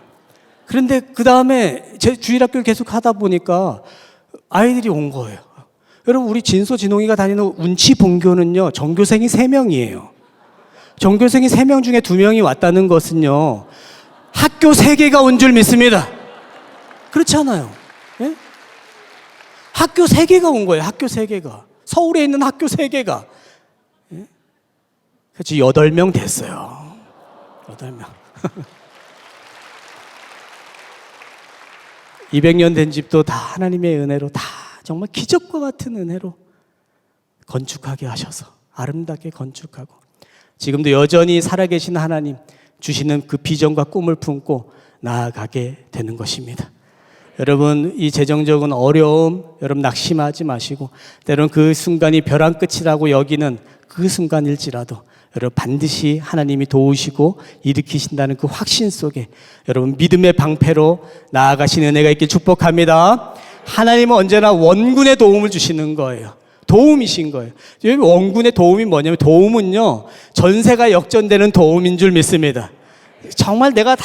그런데 그 다음에 주일학교를 계속 하다 보니까 아이들이 온 거예요. 여러분 우리 진송이가 다니는 운치 본교는요 전교생이 3명이에요. 전교생이 3명 중에 2명이 왔다는 것은요 학교 3개가 온 줄 믿습니다. 그렇지 않아요? 네? 학교 3개가 온 거예요. 학교 3개가. 서울에 있는 학교 3개가. 네? 그렇지 8명 됐어요. 8명. 200년 된 집도 다 하나님의 은혜로 다 정말 기적과 같은 은혜로 건축하게 하셔서 아름답게 건축하고 지금도 여전히 살아계신 하나님 주시는 그 비전과 꿈을 품고 나아가게 되는 것입니다. 여러분 이 재정적인 어려움 여러분 낙심하지 마시고 때로는 그 순간이 벼랑 끝이라고 여기는 그 순간일지라도 여러분 반드시 하나님이 도우시고 일으키신다는 그 확신 속에 여러분 믿음의 방패로 나아가신 은혜가 있길 축복합니다. 하나님은 언제나 원군의 도움을 주시는 거예요. 도움이신 거예요. 원군의 도움이 뭐냐면 도움은요 전세가 역전되는 도움인 줄 믿습니다. 정말 내가 다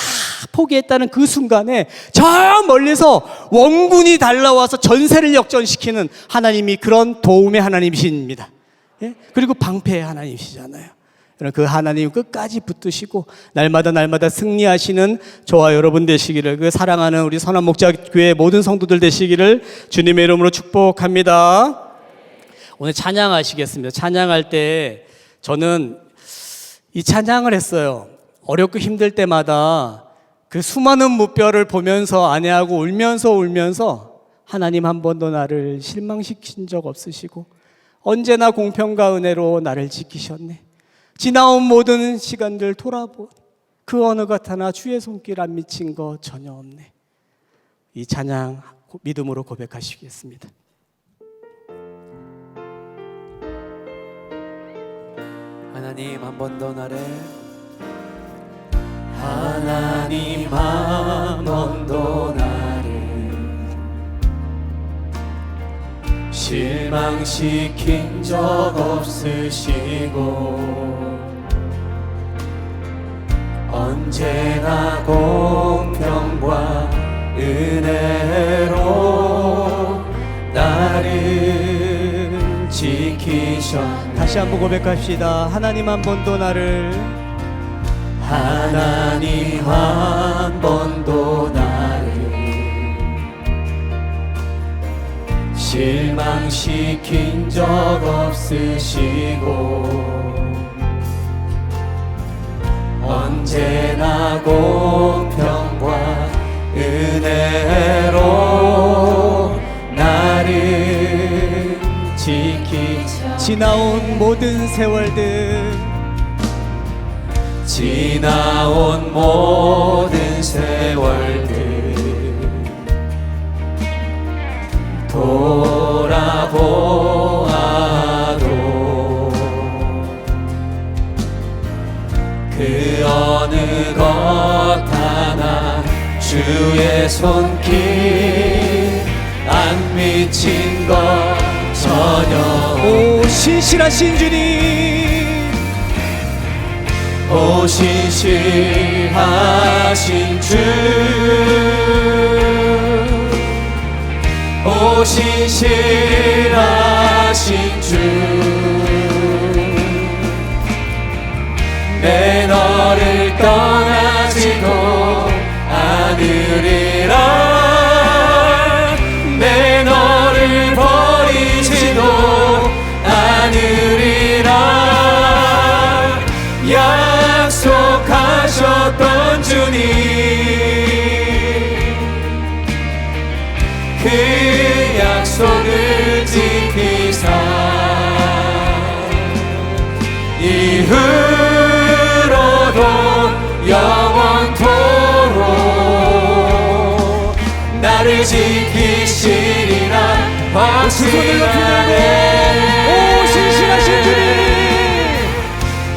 포기했다는 그 순간에 저 멀리서 원군이 달려와서 전세를 역전시키는 하나님이 그런 도움의 하나님이십니다. 예? 그리고 방패의 하나님이시잖아요. 그 하나님 끝까지 붙드시고 날마다 승리하시는 저와 여러분 되시기를 그 사랑하는 우리 선한 목자 교회 모든 성도들 되시기를 주님의 이름으로 축복합니다. 오늘 찬양하시겠습니다. 찬양할 때 저는 이 찬양을 했어요. 어렵고 힘들 때마다 그 수많은 무뼈를 보면서 아내하고 울면서 하나님 한 번도 나를 실망시킨 적 없으시고 언제나 공평과 은혜로 나를 지키셨네. 지나온 모든 시간들 돌아본 그 어느 것 하나 주의 손길 안 미친 거 전혀 없네. 이 찬양 믿음으로 고백하시겠습니다. 하나님 한 번 더 나를 하나님 한 번 더 나를 실망시킨 적 없으시고 언제나 공평과 은혜로 나를 지키셨네. 다시 한번 고백합시다. 하나님 한 번도 나를 하나님 한 번도 나를 실망시킨 적 없으시고 언제나 공평과 은혜로 나를 지키자. 지나온 모든 세월들 지나온 모든 세월들 돌아보아도 그 어느 것 하나 주의 손길 안 미친 것 전혀. 오 신실하신 주님, 오 신실하신 주, 오 신실하신 주, 내 너를 떠나지도 않으리라. 내 너를 버리지도 않으리라. 약속하셨던 주님, 그 약속을 지키사 이후로도 영원토록 나를 지키시리라. 손을 높이 들고 오 신실하신 주님,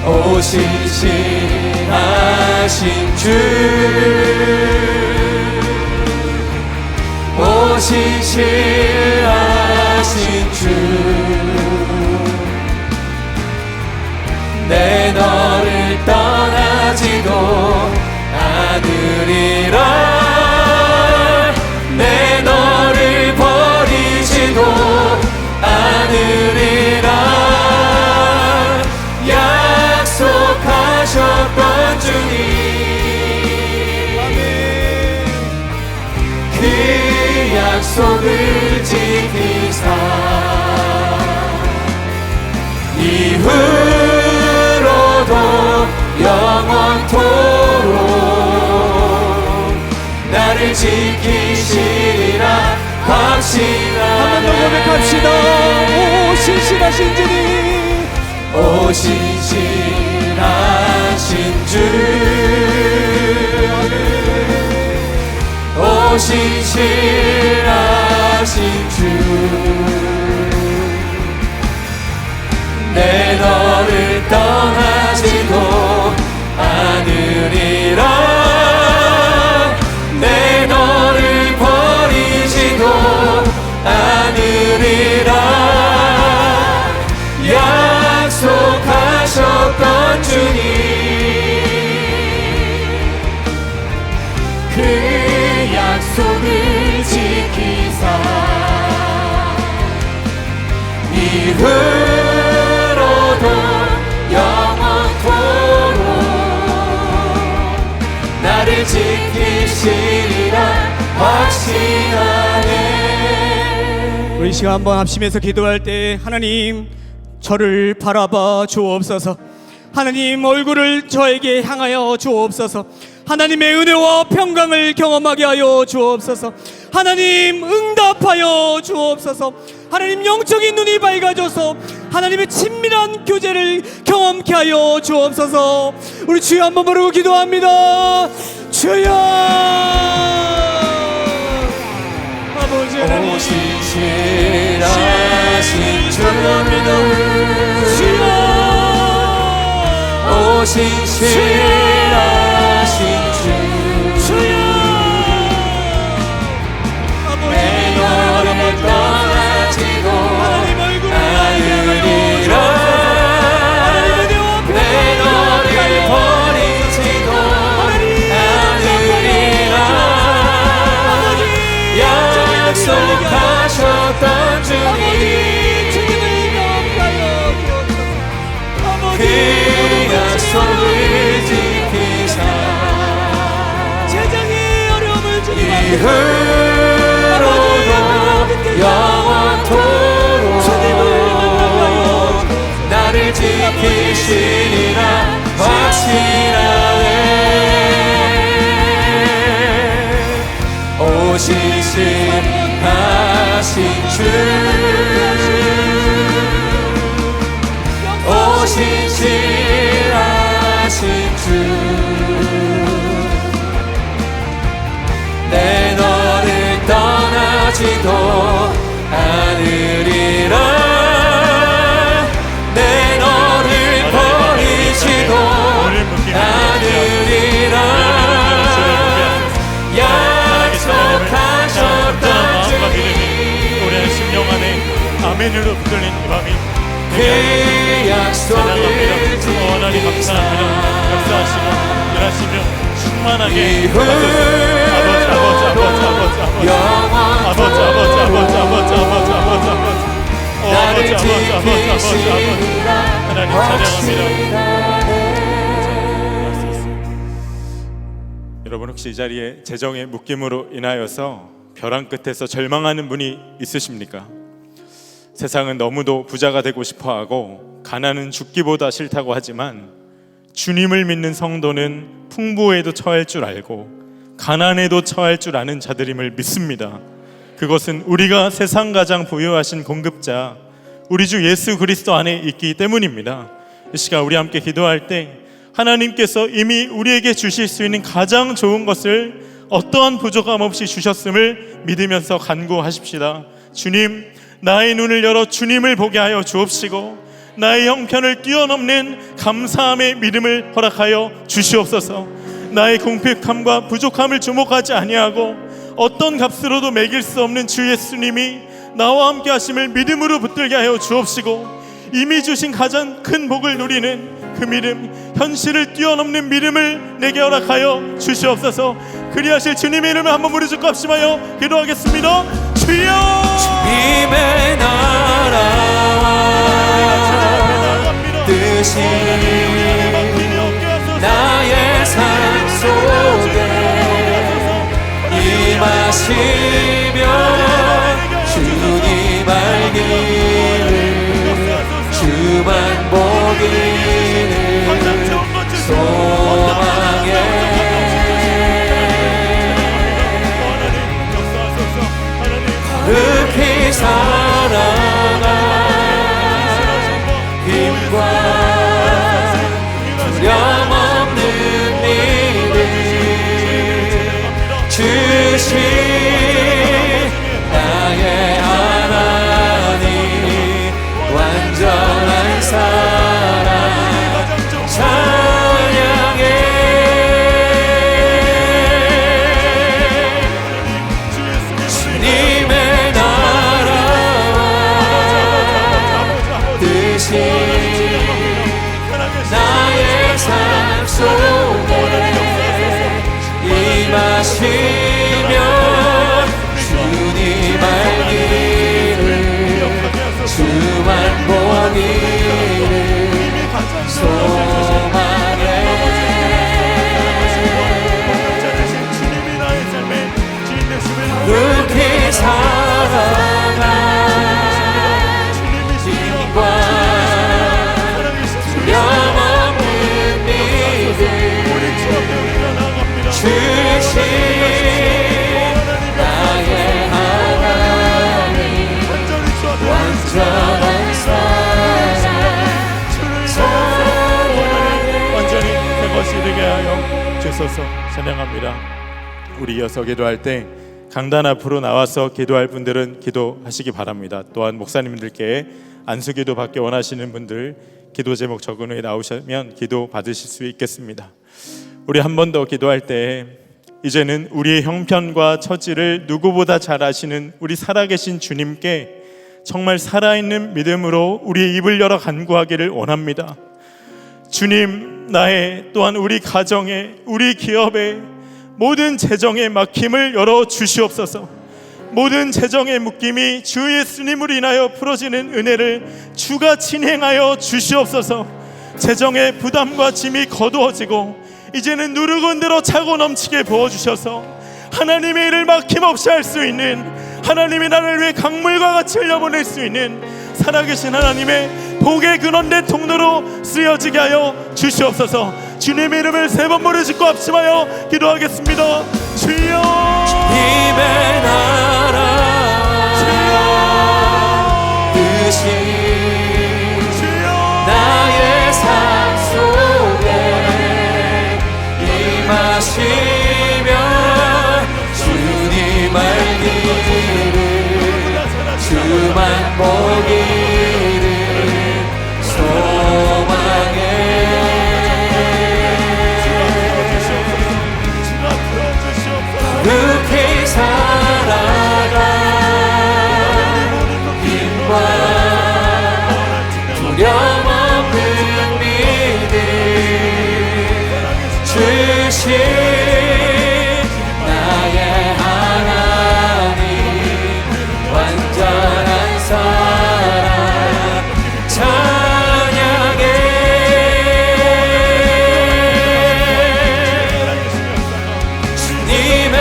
오 신실하신 주, 오 신실하신 주, 내 너를 떠나지도 않으리라. 내 너를 버리지도 않으리라. 약속하셨던 주님, 그 약속을 지키사 이후로도 영원토록 나를 지키시리라. 확신하네. 한 번 더 고백합시다. 오 신실하신 주님, 오 신실하신 주, 오 신실하신 주, 내 너를 떠나지도 않으리라. 내 너를 버리지도 않으리라. 약속하셨던 주님, 그 약속을 지키사 이후로도 영원토록 나를 지키시리라. 확신하네. 우리 시간 한번 합심해서 기도할 때 하나님 저를 바라봐 주옵소서. 하나님 얼굴을 저에게 향하여 주옵소서. 하나님의 은혜와 평강을 경험하게 하여 주옵소서. 하나님 응답하여 주옵소서. 하나님 영적인 눈이 밝아져서 하나님의 친밀한 교제를 경험케 하여 주옵소서. 우리 주여 한번 부르고 기도합니다. 주여. 아버지 하나님, 오 신실하신 주, 주여. 신실하신 주 내 너를 떠나지도 않으리라 내 너를 버리지도 않으리라 약속하셨던 주님 그 약속을 지키사 이후로도 영원토록 나를 지키시리라 확신하네 오 신실하신 주 오 신실하신 주 내 너를 떠나지도 않으리라 내 너를 버리지도 않으리라 약속하셨던 주님 우리의 심령 안에 아멘으로 붙들린 이 밤이 그 약속을 하나님 감사합니다. 역사하시고 일하시며 충만하게 나를 지키시리라 하나님 찬양합니다. 여러분 혹시 이 자리에 재정의 묶임으로 인하여서 벼랑 끝에서 절망하는 분이 있으십니까? 세상은 너무도 부자가 되고 싶어하고 가난은 죽기보다 싫다고 하지만 주님을 믿는 성도는 풍부에도 처할 줄 알고 가난에도 처할 줄 아는 자들임을 믿습니다. 그것은 우리가 세상 가장 부유하신 공급자 우리 주 예수 그리스도 안에 있기 때문입니다. 이 시간 우리 함께 기도할 때 하나님께서 이미 우리에게 주실 수 있는 가장 좋은 것을 어떠한 부족함 없이 주셨음을 믿으면서 간구하십시다. 주님, 나의 눈을 열어 주님을 보게 하여 주옵시고 나의 형편을 뛰어넘는 감사함의 믿음을 허락하여 주시옵소서. 나의 궁핍함과 부족함을 주목하지 아니하고 어떤 값으로도 매길 수 없는 주 예수님이 나와 함께 하심을 믿음으로 붙들게 하여 주옵시고 이미 주신 가장 큰 복을 누리는 그 믿음, 현실을 뛰어넘는 믿음을 내게 허락하여 주시옵소서. 그리하실 주님의 이름을 한번 부르짖고 합심하여 기도하겠습니다. 주여, 주님의 나라와 뜻이 나의 삶 속에 임하시며 주님 알기를 주만 보기를 소망해 거룩히 살아가 힘과 두려움 없는 믿음 주신 나의 하나님 완전한 사랑 찬양해 주님의 나라와 뜻이 나의 삶 속에 임하시며 주님 알기를 주만 보기를 소망해 그렇게 살아가 힘과 두려움 없는 믿음 주신 나의 하나님 완전한 사랑 완전히 내 것이 되게 하여 주소서. 찬양합니다. 우리 이어서 기도할 때 강단 앞으로 나와서 기도할 분들은 기도하시기 바랍니다. 또한 목사님들께 안수기도 받기 원하시는 분들 기도 제목 적은 후에 나오시면 기도 받으실 수 있겠습니다. 우리 한 번 더 기도할 때 이제는 우리의 형편과 처지를 누구보다 잘 아시는 우리 살아계신 주님께 정말 살아있는 믿음으로 우리의 입을 열어 간구하기를 원합니다. 주님, 나의 또한 우리 가정에, 우리 기업에 모든 재정의 막힘을 열어 주시옵소서. 모든 재정의 묶임이 주 예수님으로 인하여 풀어지는 은혜를 주가 진행하여 주시옵소서. 재정의 부담과 짐이 거두어지고 이제는 누르곤 대로 차고 넘치게 부어주셔서 하나님의 일을 막힘없이 할 수 있는, 하나님이 나를 위해 강물과 같이 흘려보낼 수 있는 살아계신 하나님의 복의 근원된 통로로 쓰여지게 하여 주시옵소서. 주님의 이름을 세 번 부르짖고 합심하여 기도하겠습니다. 주여, 주님의 나라 뜻이 나의 삶 속에 임하시며 주님 알기를 주만 보기를 소망해. 그렇게 살아가 힘과 두려움 없는 믿음 주신 나의 하나님 완전한 사랑 찬양해. 주님의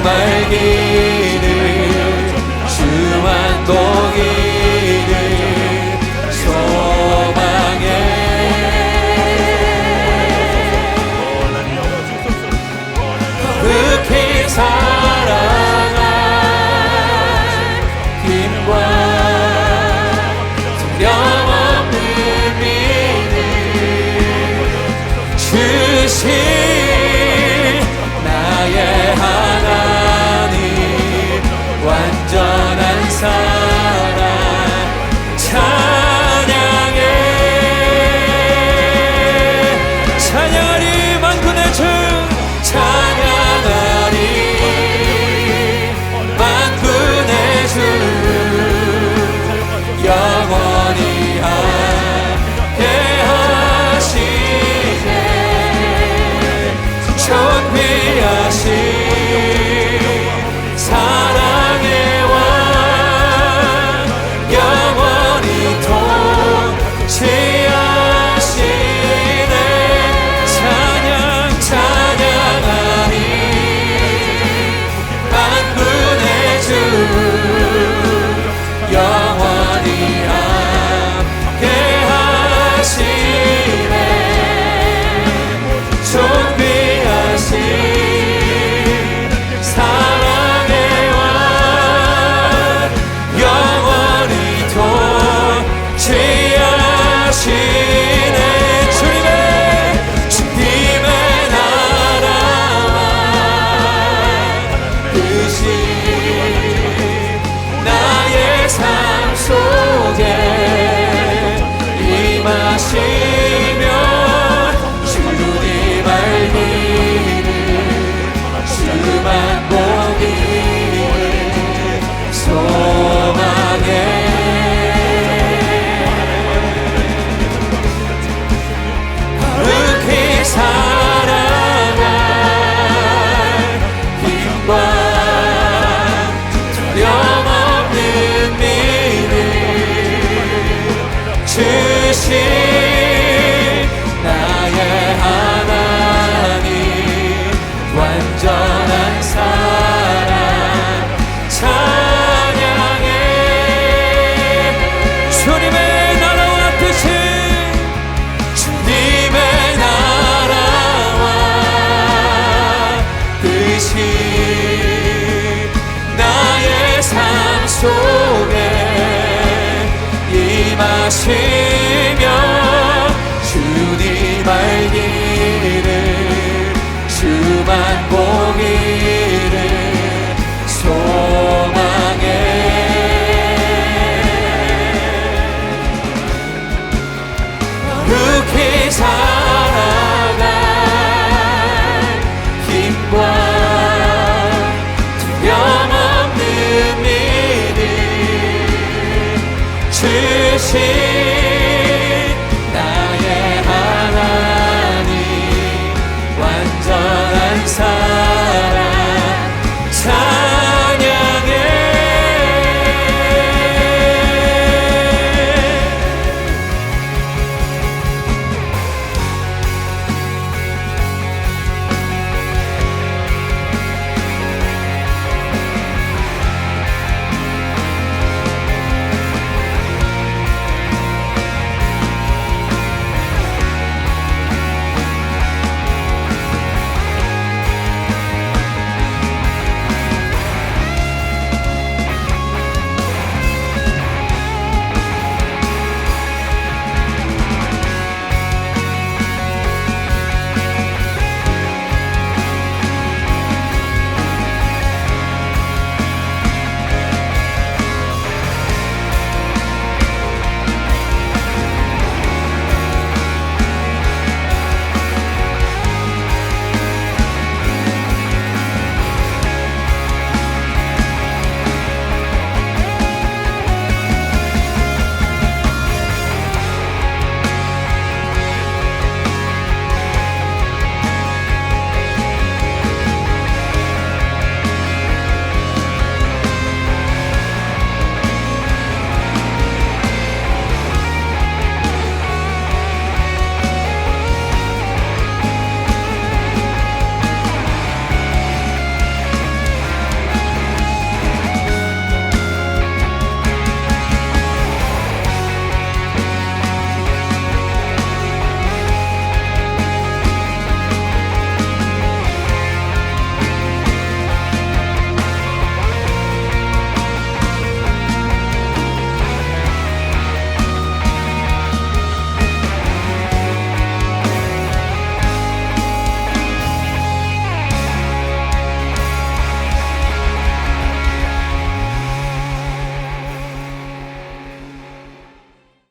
말기를 주만 보기를 소망해. 거룩히 살아갈 힘과 두려움 없는 믿음 주신 나의 하나님 완전한 사랑 찬양해. 찬양하리 만군의 주 찬양하리 만군의 주 영원히 함께 하시네. 존귀하신 사랑의 왕 영원히 통치하시네. 찬양 찬양하리 만군의 주 영원히 함께 하시네. 존귀하신 사랑의 왕 영원히 통치하시네. 주님의 나라와 뜻이 나의 삶 속에 임하시며 주님 알기를 주만 보기를 소망해. 거룩히 살아갈 힘과 두려움 없는 믿음 주신 나의 하나님 완전한 사랑 찬양해. 주님의 나라와 뜻이 주님의 나라와 뜻이 나의 삶 속에 임하시며 살기를 주만 보기를 소망해 거룩히 살아갈 힘과 두려움 없는 믿음 주시